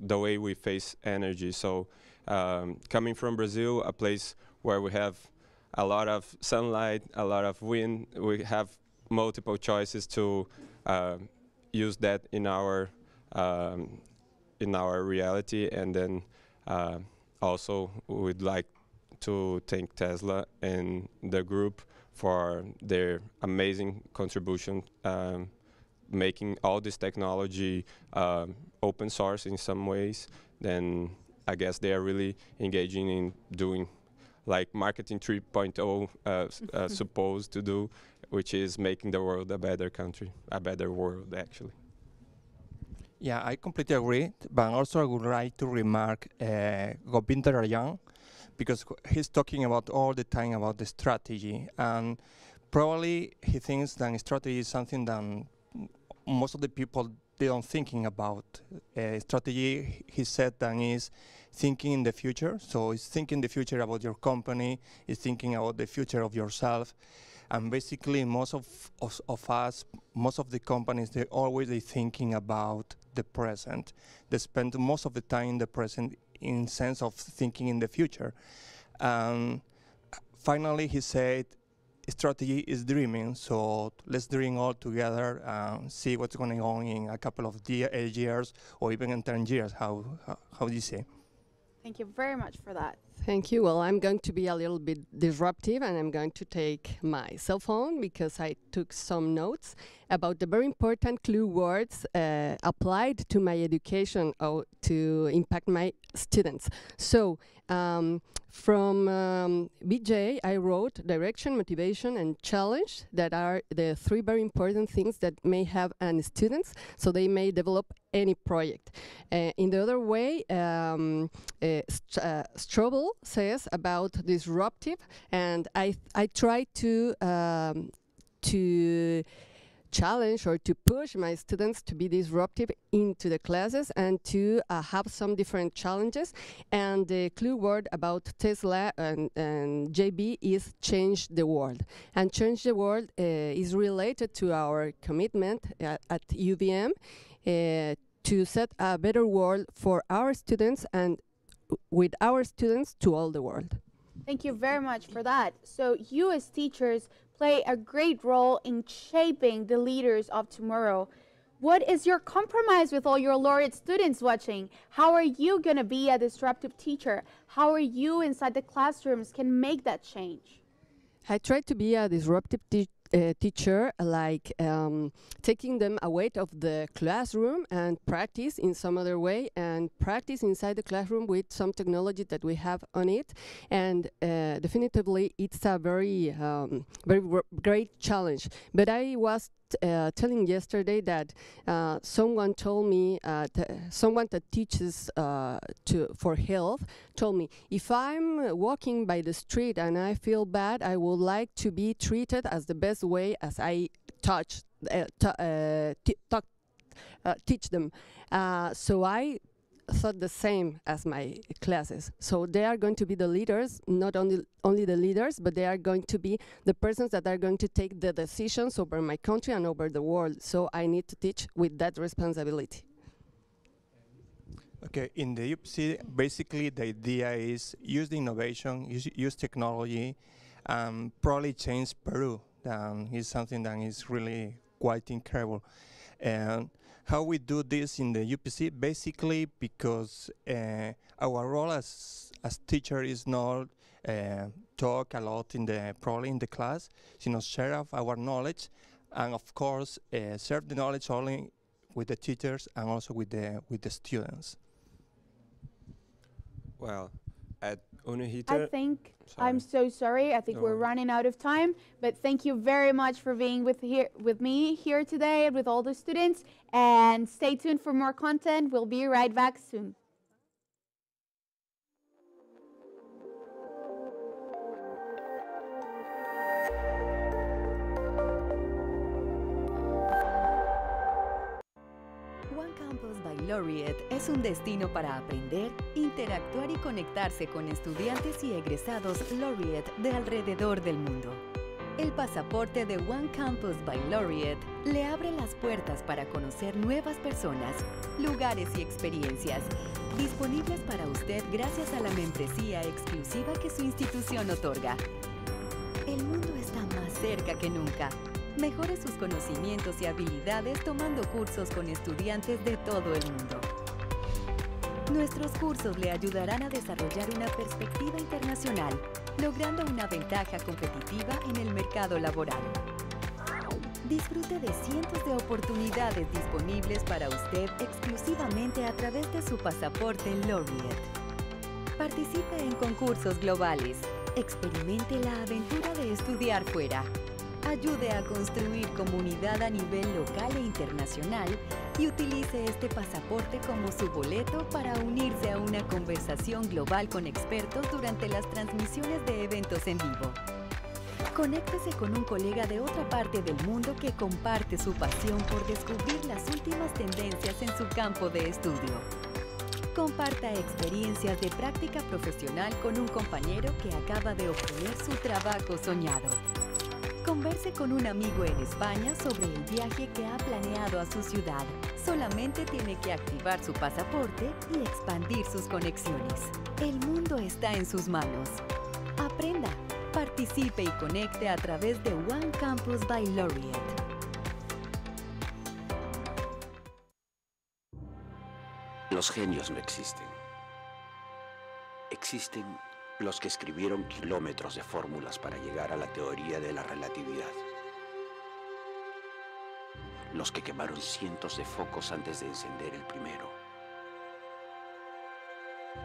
the way we face energy. So coming from Brazil, a place where we have a lot of sunlight, a lot of wind, we have multiple choices to use that in our reality. And then also we'd like to thank Tesla and the group for their amazing contribution, making all this technology open source in some ways. Then I guess they are really engaging in doing like marketing 3.0 supposed to do, which is making the world a better country, a better world actually. Yeah, I completely agree, but also I would like to remark Gobinder Rajan, because he's talking about all the time about the strategy, and probably he thinks that strategy is something that most of the people keep on thinking about. Strategy, he said, that is thinking in the future. So it's thinking the future about your company, it's thinking about the future of yourself. And basically, most of us, most of the companies, they're always thinking about the present. They spend most of the time in the present in sense of thinking in the future. Finally, he said, strategy is dreaming, so let's dream all together and see what's going on in a couple of years or even in 10 years, how do you say? Thank you very much for that. Thank you. Well, I'm going to be a little bit disruptive, and I'm going to take my cell phone because I took some notes about the very important clue words applied to my education or to impact my students. So from BJ, I wrote direction, motivation, and challenge. That are the three very important things that may have an students, so they may develop any project. In the other way, Strobel says about disruptive, and I try to challenge or to push my students to be disruptive into the classes and to have some different challenges. And the clue word about Tesla and JB is change the world. And change the world is related to our commitment at UVM to set a better world for our students and with our students to all the world. Thank you very much for that. So you as teachers play a great role in shaping the leaders of tomorrow. What is your compromise with all your laureate students watching? How are you going to be a disruptive teacher? How are you inside the classrooms can make that change? I try to be a disruptive teacher, like taking them away of the classroom and practice in some other way, and practice inside the classroom with some technology that we have on it. And definitively, it's a very great challenge. But I was telling yesterday that someone told me, someone that teaches for health told me, if I'm walking by the street and I feel bad, I would like to be treated as the best way as I teach them. So I thought the same as my classes. So they are going to be the leaders, not only the leaders, but they are going to be the persons that are going to take the decisions over my country and over the world. So I need to teach with that responsibility. Okay, in the UPC, basically the idea is use the innovation, use technology, and probably change Peru. It's something that is really quite incredible. And how we do this in the UPC, basically because our role as teacher is not talk a lot probably in the class, share our knowledge, and of course share the knowledge only with the teachers and also with the students. Well, at Unihita, I think, I'm so sorry, I think we're running out of time, but thank you very much for being with me here today and with all the students, and stay tuned for more content. We'll be right back soon. Laureate es un destino para aprender, interactuar y conectarse con estudiantes y egresados Laureate de alrededor del mundo. El pasaporte de One Campus by Laureate le abre las puertas para conocer nuevas personas, lugares y experiencias, disponibles para usted gracias a la membresía exclusiva que su institución otorga. El mundo está más cerca que nunca. Mejore sus conocimientos y habilidades tomando cursos con estudiantes de todo el mundo. Nuestros cursos le ayudarán a desarrollar una perspectiva internacional, logrando una ventaja competitiva en el mercado laboral. Disfrute de cientos de oportunidades disponibles para usted exclusivamente a través de su pasaporte Laureate. Participe en concursos globales. Experimente la aventura de estudiar fuera. Ayude a construir comunidad a nivel local e internacional y utilice este pasaporte como su boleto para unirse a una conversación global con expertos durante las transmisiones de eventos en vivo. Conéctese con un colega de otra parte del mundo que comparte su pasión por descubrir las últimas tendencias en su campo de estudio. Comparta experiencias de práctica profesional con un compañero que acaba de obtener su trabajo soñado. Converse con un amigo en España sobre el viaje que ha planeado a su ciudad. Solamente tiene que activar su pasaporte y expandir sus conexiones. El mundo está en sus manos. Aprenda, participe y conecte a través de One Campus by Laureate. Los genios no existen. Existen los que escribieron kilómetros de fórmulas para llegar a la teoría de la relatividad. Los que quemaron cientos de focos antes de encender el primero.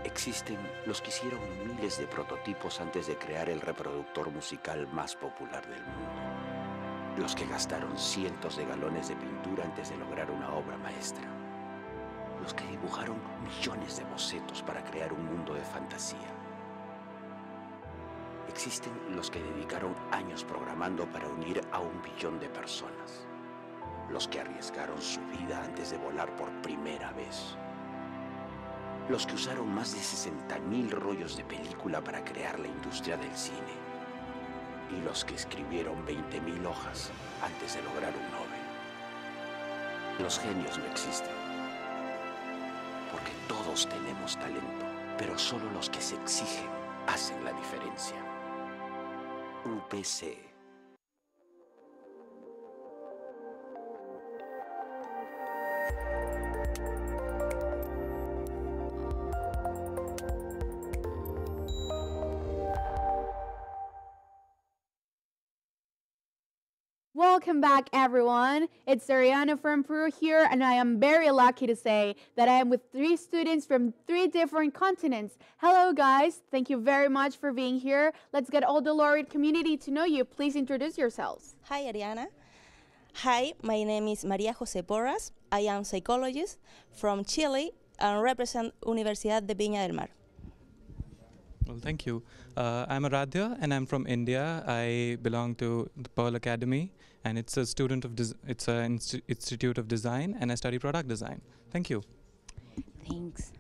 Existen los que hicieron miles de prototipos antes de crear el reproductor musical más popular del mundo. Los que gastaron cientos de galones de pintura antes de lograr una obra maestra. Los que dibujaron millones de bocetos para crear un mundo de fantasía. Existen los que dedicaron años programando para unir a 1 billón de personas. Los que arriesgaron su vida antes de volar por primera vez. Los que usaron más de 60.000 rollos de película para crear la industria del cine. Y los que escribieron 20.000 hojas antes de lograr un Nobel. Los genios no existen. Porque todos tenemos talento, pero solo los que se exigen hacen la diferencia. UPC. Welcome back, everyone. It's Ariana from Peru here, and I am very lucky to say that I am with 3 students from 3 different continents. Hello, guys. Thank you very much for being here. Let's get all the laureate community to know you. Please introduce yourselves. Hi, Ariana. Hi, my name is Maria Jose Porras. I am psychologist from Chile and represent Universidad de Viña del Mar. Well, thank you. I'm Aradhya, and I'm from India. I belong to the Pearl Academy, and it's a student of it's an institute of design, and I study product design. Thank you. Thanks.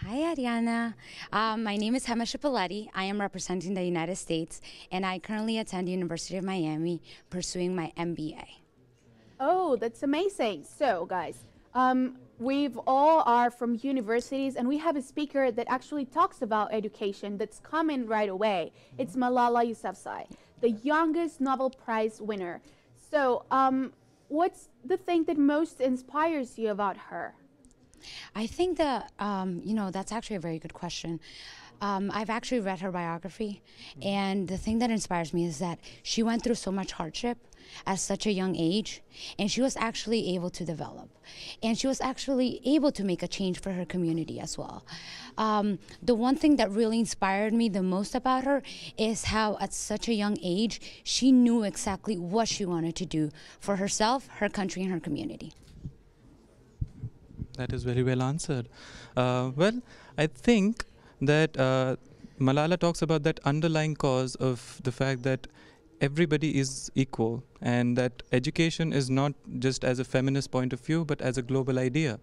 Hi, Ariana. My name is Hema Shipoleti. I am representing the United States, and I currently attend the University of Miami, pursuing my MBA. Oh, that's amazing. So, guys, we've all are from universities, and we have a speaker that actually talks about education that's coming right away. It's Malala Yousafzai, the youngest Nobel Prize winner. So, what's the thing that most inspires you about her? I think that, that's actually a very good question. I've actually read her biography, and the thing that inspires me is that she went through so much hardship at such a young age, and she was actually able to develop, and she was actually able to make a change for her community as well. The one thing that really inspired me the most about her is how at such a young age, she knew exactly what she wanted to do for herself, her country, and her community. That is very well answered. Well, I think that Malala talks about that underlying cause of the fact that everybody is equal, and that education is not just as a feminist point of view, but as a global idea.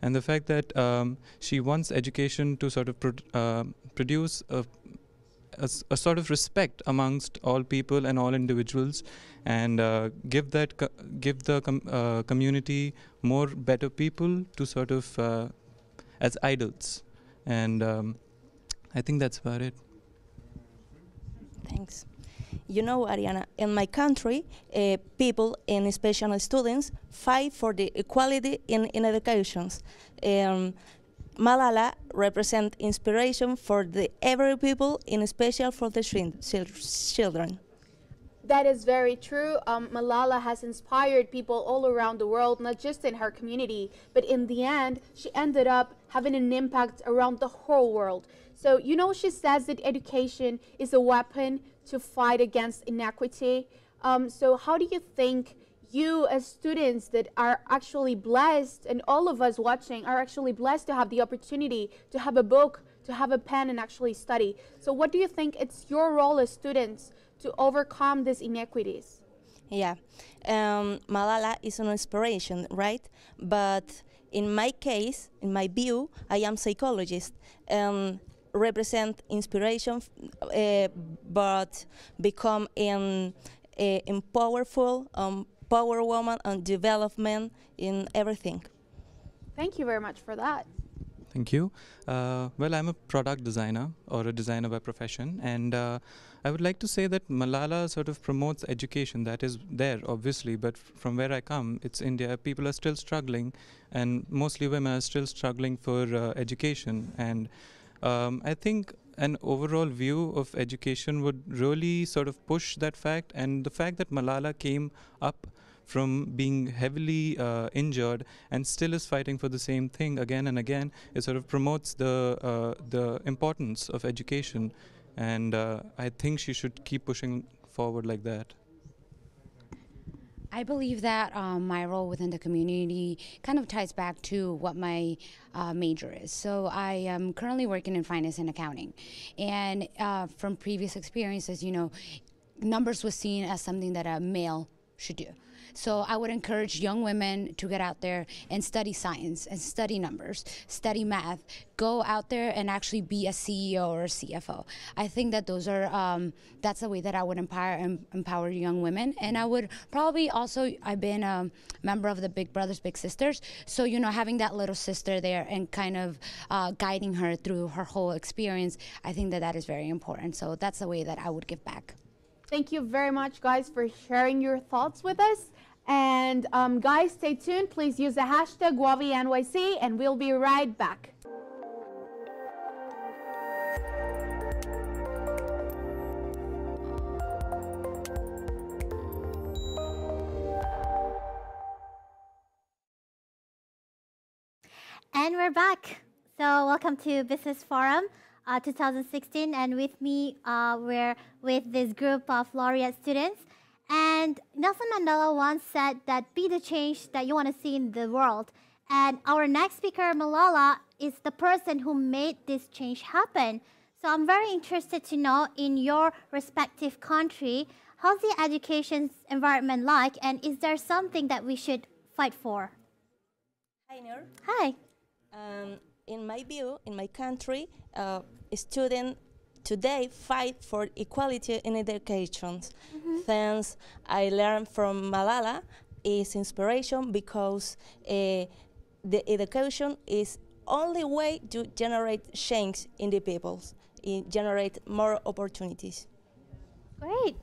And the fact that she wants education to sort of produce a sort of respect amongst all people and all individuals, and give the community more better people to sort of as idols. And I think that's about it. Thanks. You know, Ariana, in my country, people, and especially students, fight for the equality in educations. Malala represents inspiration for every people, and especially for the children. That is very true. Malala has inspired people all around the world, not just in her community, but in the end, she ended up having an impact around the whole world. So, she says that education is a weapon to fight against inequity. So how do you think you as students that are actually blessed, and all of us watching are actually blessed to have the opportunity to have a book, to have a pen and actually study. So what do you think it's your role as students to overcome these inequities? Yeah, Malala is an inspiration, right? But in my case, in my view, I am psychologist and represent inspiration, but become in powerful, power woman and development in everything. Thank you very much for that. Thank you. Well, I'm a product designer or a designer by profession, and I would like to say that Malala sort of promotes education. That is there, obviously, but from where I come, it's India. People are still struggling, and mostly women are still struggling for education. And I think an overall view of education would really sort of push that fact, and the fact that Malala came up from being heavily injured and still is fighting for the same thing again and again, it sort of promotes the importance of education, and I think she should keep pushing forward like that. I believe that my role within the community kind of ties back to what my major is. So I am currently working in finance and accounting, and from previous experiences, you know, numbers was seen as something that a male should do. So I would encourage young women to get out there and study science and study numbers, study math, go out there and actually be a CEO or a CFO. I think that those are, that's the way that I would empower young women. And I would probably also, I've been a member of the Big Brothers Big Sisters. So, you know, having that little sister there and kind of guiding her through her whole experience, I think that that is very important. So that's the way that I would give back. Thank you very much, guys, for sharing your thoughts with us. And guys, stay tuned. Please use the hashtag WOBINYC, and we'll be right back. And we're back. So welcome to Business Forum 2016, and with me we're with this group of laureate students. And Nelson Mandela once said that be the change that you want to see in the world. And our next speaker, Malala, is the person who made this change happen. So I'm very interested to know, in your respective country, how's the education environment like, and is there something that we should fight for? Hi, Noor. Hi. In my view, in my country, students today fight for equality in education. Things I learned from Malala is inspiration, because the education is only way to generate change in the people, generate more opportunities. Great.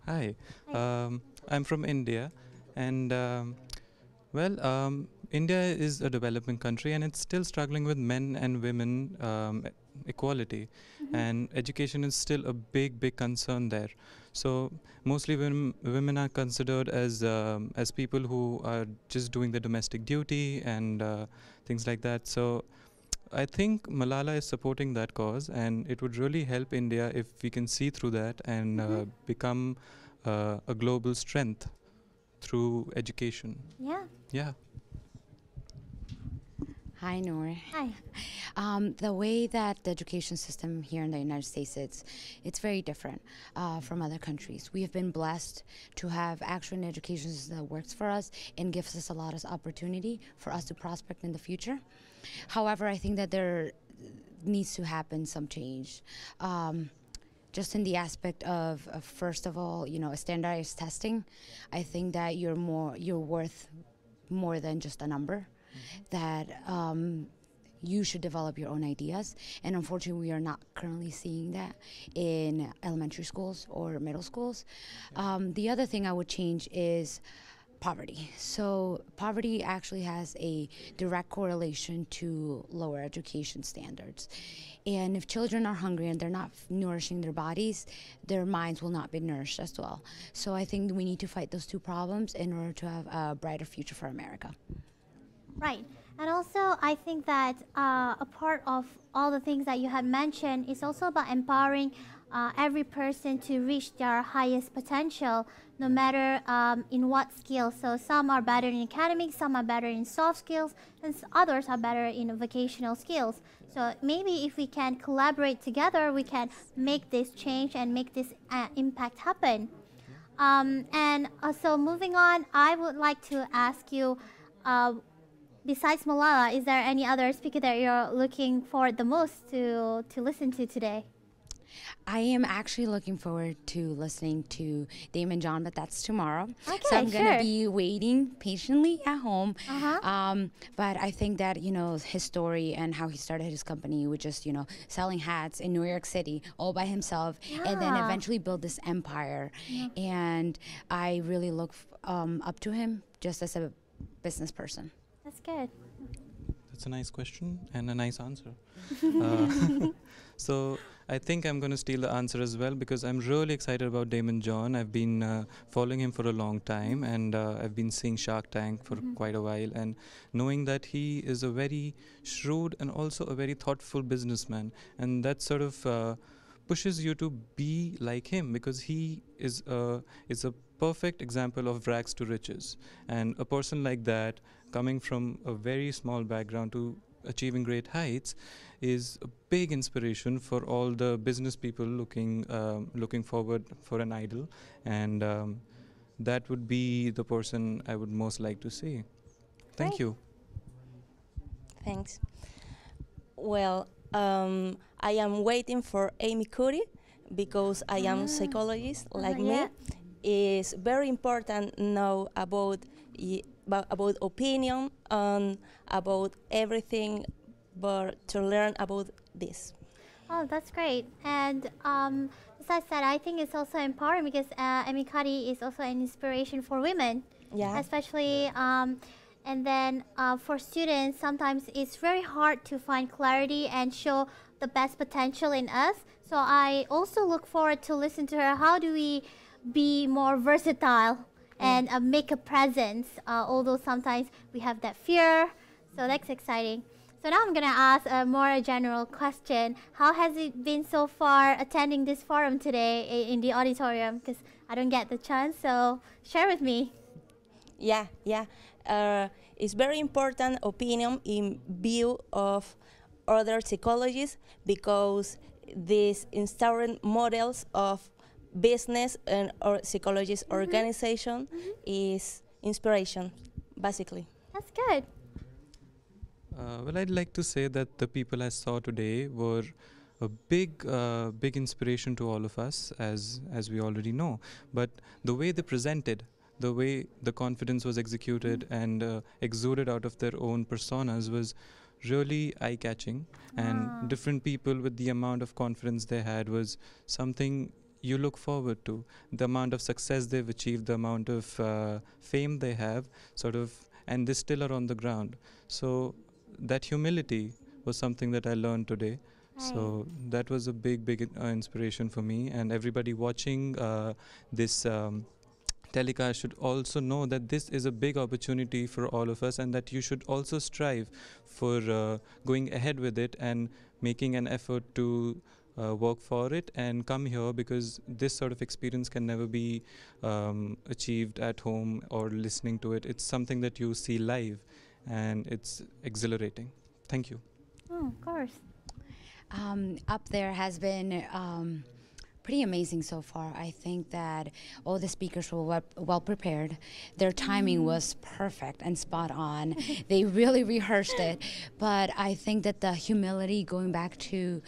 Hi. I'm from India, and India is a developing country, and it's still struggling with men and women equality, and education is still a big concern there. So mostly women are considered as people who are just doing the domestic duty and things like that. So I think Malala is supporting that cause, and it would really help India if we can see through that and become a global strength through education. Yeah. Hi, Noor. Hi. The way that the education system here in the United States is, it's very different from other countries. We have been blessed to have actually an education system that works for us and gives us a lot of opportunity for us to prospect in the future. However, I think that there needs to happen some change. Just in the aspect of first of all, you know, standardized testing. I think that you're worth more than just a number. That you should develop your own ideas, and unfortunately we are not currently seeing that in elementary schools or middle schools. The other thing I would change is poverty. So poverty actually has a direct correlation to lower education standards. And if children are hungry and they're not nourishing their bodies, their minds will not be nourished as well. So I think we need to fight those two problems in order to have a brighter future for America. Right. And also, I think that a part of all the things that you had mentioned is also about empowering every person to reach their highest potential, no matter in what skills. So some are better in academics, some are better in soft skills, and others are better in vocational skills. So maybe if we can collaborate together, we can make this change and make this impact happen. So moving on, I would like to ask you, besides Malala, is there any other speaker that you're looking forward the most to listen to today? I am actually looking forward to listening to Damon John, but that's tomorrow. Okay, so I'm going to sure. be waiting patiently at home. Uh-huh. But I think that, you know, his story and how he started his company with just, you know, selling hats in New York City all by himself, and then Yeah. eventually build this empire. Yeah. And I really look up to him just as a business person. That's good. That's a nice question and a nice answer. So I think I'm going to steal the answer as well, because I'm really excited about Damon John. I've been following him for a long time, and I've been seeing Shark Tank for quite a while, and knowing that he is a very shrewd and also a very thoughtful businessman, and that sort of pushes you to be like him, because he is a perfect example of rags to riches. And a person like that, coming from a very small background to achieving great heights, is a big inspiration for all the business people looking forward for an idol. And that would be the person I would most like to see. Thank you. Thanks. Well, I am waiting for Amy Cuddy because I am psychologist like yeah. me. It's very important know about opinion and about everything, but to learn about this. Oh, that's great. And as I said, I think it's also empowering because Amy Cuddy is also an inspiration for women. Yeah. Especially, and then for students, sometimes it's very hard to find clarity and show the best potential in us. So I also look forward to listen to her. How do we be more versatile and make a presence, although sometimes we have that fear. So that's exciting. So now I'm going to ask a more general question. How has it been so far attending this forum today in the auditorium? Because I don't get the chance, so share with me. Yeah. It's very important opinion in view of other psychologists, because these instaurant models of business and or psychologist organization is inspiration, basically. That's good. Well, I'd like to say that the people I saw today were a big inspiration to all of us, as we already know. But the way they presented, the way the confidence was executed and exuded out of their own personas was really eye-catching. And different people with the amount of confidence they had was something you look forward to. The amount of success they've achieved, the amount of fame they have, and they still are on the ground. So that humility was something that I learned today. So that was a big inspiration for me. And everybody watching this telecast should also know that this is a big opportunity for all of us, and that you should also strive for going ahead with it and making an effort to work for it and come here, because this sort of experience can never be achieved at home or listening to it. It's something that you see live, and it's exhilarating. Thank you. Oh, of course. Up there has been pretty amazing so far. I think that all the speakers were well prepared. Their timing was perfect and spot on. They really rehearsed it. But I think that the humility, going back to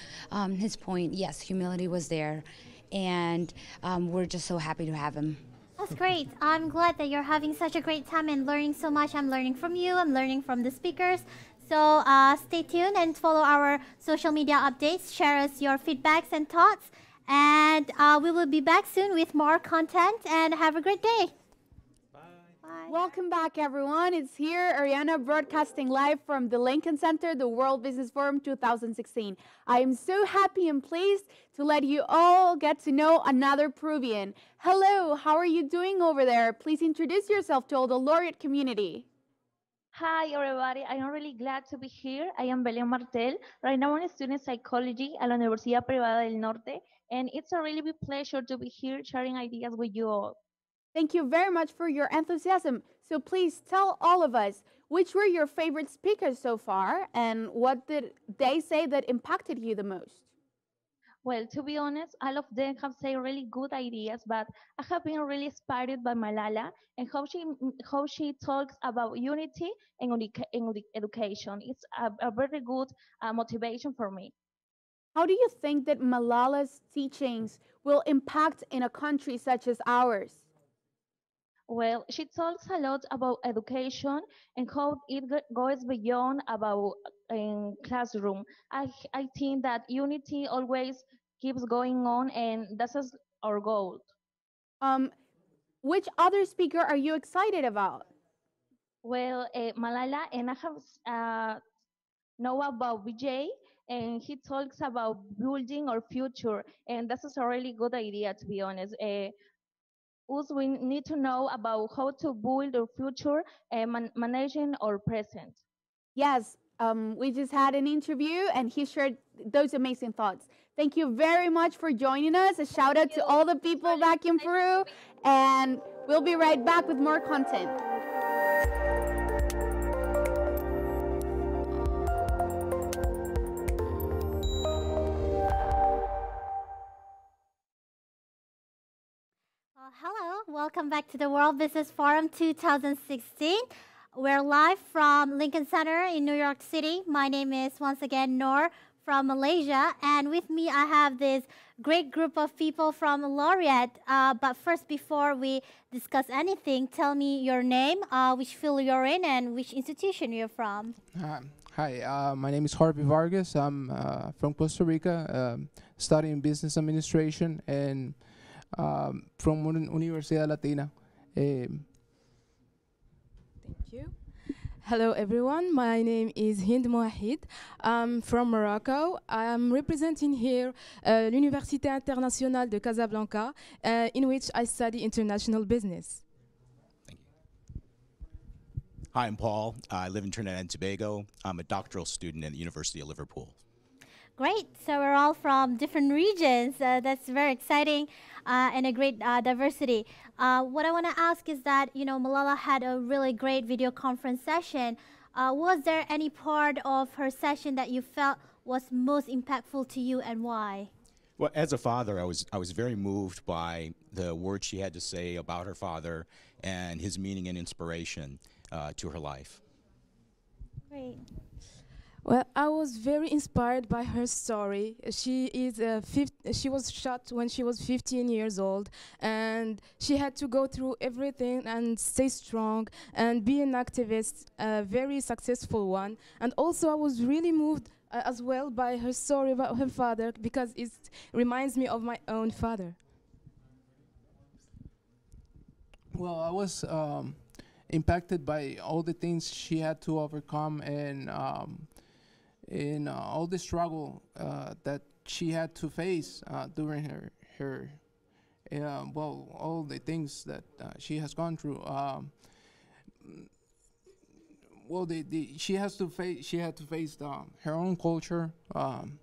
his point, yes, humility was there. And we're just so happy to have him. That's great. I'm glad that you're having such a great time and learning so much. I'm learning from you. I'm learning from the speakers. So stay tuned and follow our social media updates. Share us your feedbacks and thoughts. And we will be back soon with more content. And have a great day. Welcome back, everyone. It's here, Ariana, broadcasting live from the Lincoln Center, the World Business Forum 2016. I am so happy and pleased to let you all get to know another Peruvian. Hello, how are you doing over there? Please introduce yourself to all the laureate community. Hi, everybody. I am really glad to be here. I am Belén Martel. Right now, I'm a student psychology at la Universidad Privada del Norte, and it's a really big pleasure to be here sharing ideas with you all. Thank you very much for your enthusiasm. So please tell all of us, which were your favorite speakers so far, and what did they say that impacted you the most? Well, to be honest, all of them have said really good ideas, but I have been really inspired by Malala and how she talks about unity and education. It's a very good motivation for me. How do you think that Malala's teachings will impact in a country such as ours? Well, she talks a lot about education and how it goes beyond about in classroom. I think that unity always keeps going on, and that's our goal. Which other speaker are you excited about? Well, Malala, and I have know about BJ, and he talks about building our future, and that's a really good idea, to be honest. Also, we need to know about how to build our future and managing our present. Yes, we just had an interview and he shared those amazing thoughts. Thank you very much for joining us. A shout out to all the people back in Peru, and we'll be right back with more content. Hello, welcome back to the World Business Forum 2016. We're live from Lincoln Center in New York City. My name is once again Noor from Malaysia, and with me I have this great group of people from Laureate. But first, before we discuss anything, tell me your name, which field you're in, and which institution you're from. Hi, my name is Harvey Vargas. I'm from Costa Rica, studying business administration, and from Universidad Latina. Thank you. Hello, everyone. My name is Hind Mouhaid. I'm from Morocco. I'm representing here l'Université Internationale de Casablanca, in which I study international business. Hi, I'm Paul. I live in Trinidad and Tobago. I'm a doctoral student at the University of Liverpool. Great. So we're all from different regions. That's very exciting and a great diversity. What I want to ask is that, Malala had a really great video conference session. Was there any part of her session that you felt was most impactful to you, and why? Well, as a father, I was very moved by the words she had to say about her father and his meaning and inspiration to her life. Great. Well, I was very inspired by her story. She was shot when she was 15 years old, and she had to go through everything and stay strong and be an activist, a very successful one. And also, I was really moved as well by her story about her father, because it reminds me of my own father. Well, I was impacted by all the things she had to overcome, and in all the struggle that she had to face during her all the things that she has gone through. She had to face her own culture, and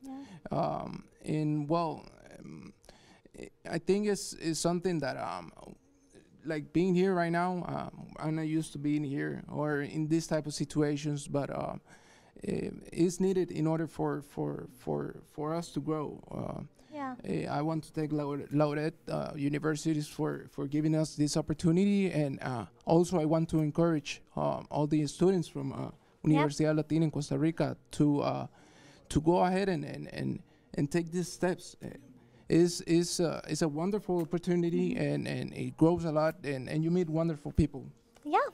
I think it's something that like being here right now. I'm not used to being here or in this type of situations, but is needed in order for us to grow. I want to thank Laureate universities for giving us this opportunity, and also I want to encourage all the students from Universidad Latina in Costa Rica to go ahead and take these steps. It's a wonderful opportunity, and it grows a lot, and you meet wonderful people. Yeah,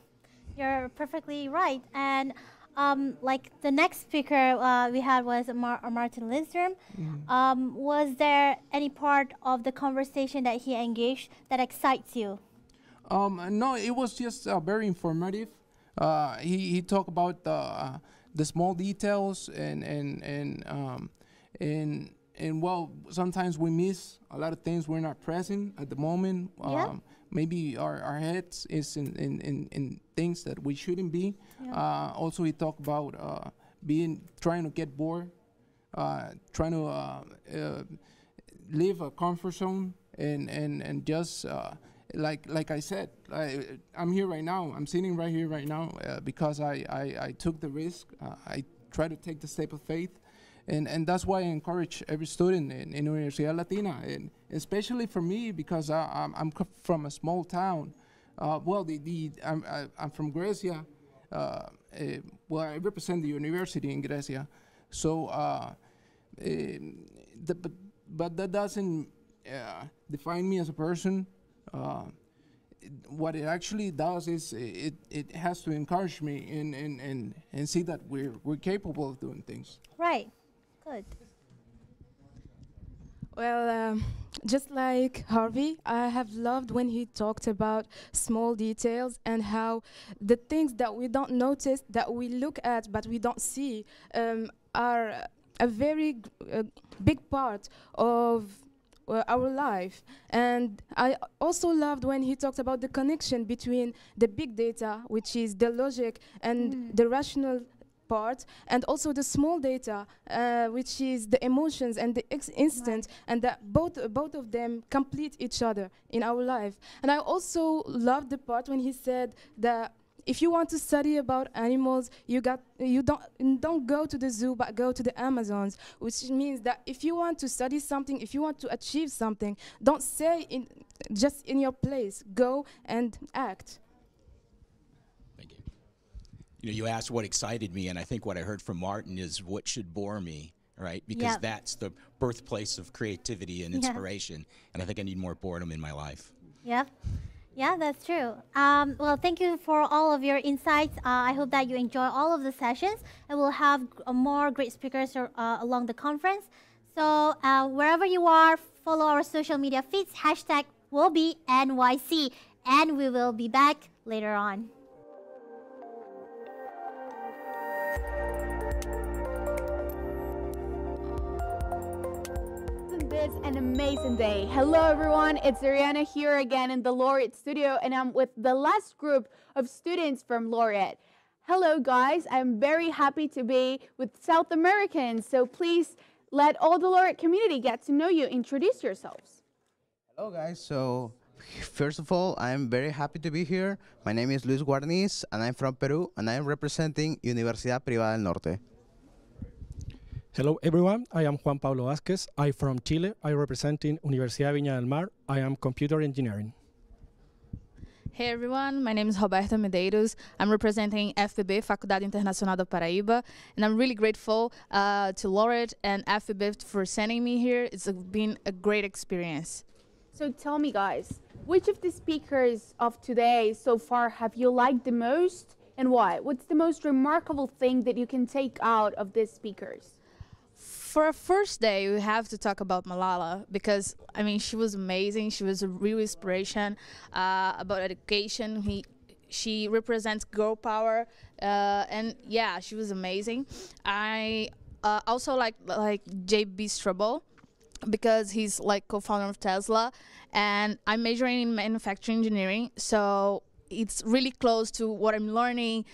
you're perfectly right. And like the next speaker we had was Martin Lindstrom. Was there any part of the conversation that he engaged that excites you? No, it was just very informative. He talked about the small details, and well, sometimes we miss a lot of things. We're not present at the moment. maybe our heads is in things that we shouldn't be. Yeah. Also, he talked about trying to get bored, trying to leave a comfort zone, and just like I said, I'm here right now. I'm sitting right here right now because I took the risk. I try to take the step of faith. And that's why I encourage every student in Universidad Latina, and especially for me, because I'm from a small town. I'm from Grecia. Well, I represent the university in Grecia. So, but that doesn't define me as a person. What it actually does is it has to encourage me and see that we're capable of doing things. Right. Good. Well, just like Harvey, I have loved when he talked about small details and how the things that we don't notice, that we look at but we don't see, are a very big part of our life. And I also loved when he talked about the connection between the big data, which is the logic and the rational part, and also the small data, which is the emotions and the instant, and that both of them complete each other in our life. And I also loved the part when he said that if you want to study about animals, you don't go to the zoo, but go to the Amazons, which means that if you want to study something, if you want to achieve something, don't stay just in your place. Go and act. You know, you asked what excited me, and I think what I heard from Martin is what should bore me, right? Because that's the birthplace of creativity and inspiration, and I think I need more boredom in my life. Yep. Yeah, that's true. Well, thank you for all of your insights. I hope that you enjoy all of the sessions, and we'll have more great speakers along the conference. So wherever you are, follow our social media feeds, #WOBI NYC, and we will be back later on. This an amazing day. Hello everyone, it's Ariana here again in the Laureate studio, and I'm with the last group of students from Laureate. Hello guys, I'm very happy to be with South Americans, so please let all the Laureate community get to know you. Introduce yourselves. Hello guys, so first of all, I'm very happy to be here. My name is Luis Guarniz and I'm from Peru, and I'm representing Universidad Privada del Norte. Hello everyone, I am Juan Pablo Vázquez. I'm from Chile. I'm representing Universidad Viña del Mar. I am computer engineering. Hey everyone, my name is Roberta Medeiros. I'm representing FPB, Faculdade Internacional da Paraíba, and I'm really grateful to Laureate and FPB for sending me here. It's been a great experience. So tell me guys, which of the speakers of today so far have you liked the most, and why? What's the most remarkable thing that you can take out of these speakers? For our first day, we have to talk about Malala because, I mean, she was amazing. She was a real inspiration about education. She represents girl power, and yeah, she was amazing. I also like J.B. Straubel because he's like co-founder of Tesla, and I'm majoring in manufacturing engineering, so it's really close to what I'm learning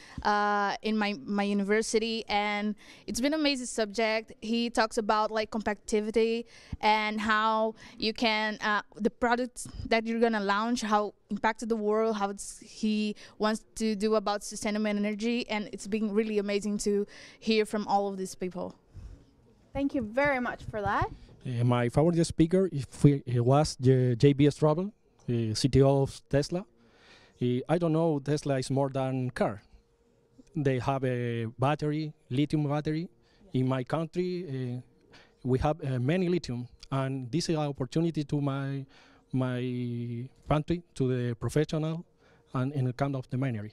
in my university, and it's been an amazing subject. He talks about like competitivity and how you can the products that you're gonna launch, how impacted the world, how he wants to do about sustainable energy, and it's been really amazing to hear from all of these people. Thank you very much for that. My favorite speaker was J.B. Straubel, CTO of Tesla. I don't know, Tesla is more than car. They have a battery, lithium battery. In my country, we have many lithium, and this is an opportunity to my country, to the professional, and in the kind of the minery.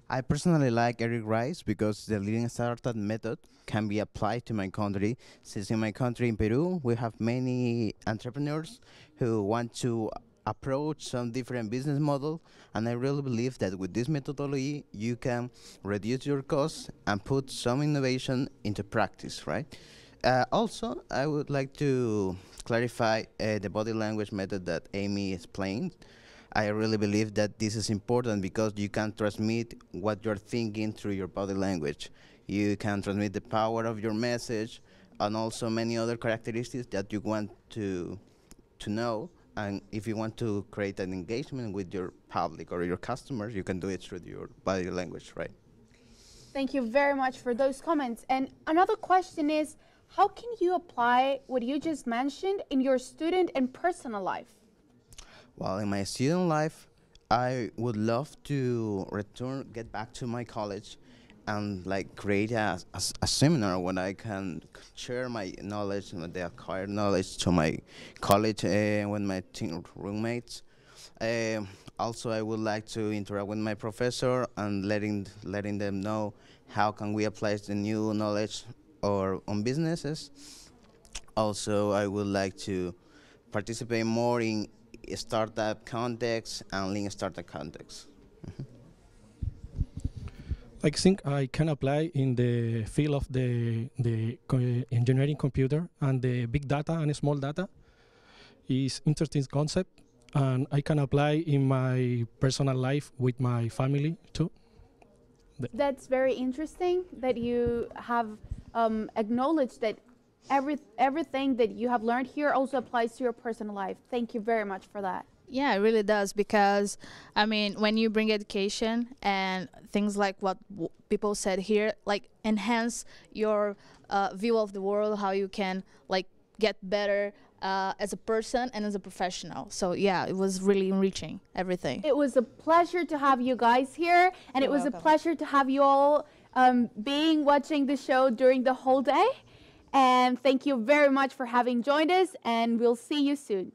I personally like Eric Rice because the lean startup method can be applied to my country. Since in my country, in Peru, we have many entrepreneurs who want to approach some different business model, and I really believe that with this methodology you can reduce your costs and put some innovation into practice, right? Also, I would like to clarify the body language method that Amy explained. I really believe that this is important because you can transmit what you're thinking through your body language. You can transmit the power of your message and also many other characteristics that you want to know. And if you want to create an engagement with your public or your customers, you can do it through your body language, right? Thank you very much for those comments. And another question is, how can you apply what you just mentioned in your student and personal life? Well, in my student life, I would love to get back to my college and like create a seminar when I can share my knowledge, the acquired knowledge to my college with my team roommates. Also, I would like to interact with my professor and letting them know how can we apply the new knowledge or on businesses. Also, I would like to participate more in startup context and lean startup context. I think I can apply in the field of the engineering computer and the big data and small data. Is interesting concept, and I can apply in my personal life with my family too. That's very interesting that you have acknowledged that everything that you have learned here also applies to your personal life. Thank you very much for that. Yeah, it really does, because I mean, when you bring education and things like what people said here, like enhance your view of the world, how you can like get better as a person and as a professional. So yeah, it was really enriching, everything. It was a pleasure to have you guys here, and it was a pleasure to have you all watching the show during the whole day. And thank you very much for having joined us, and we'll see you soon.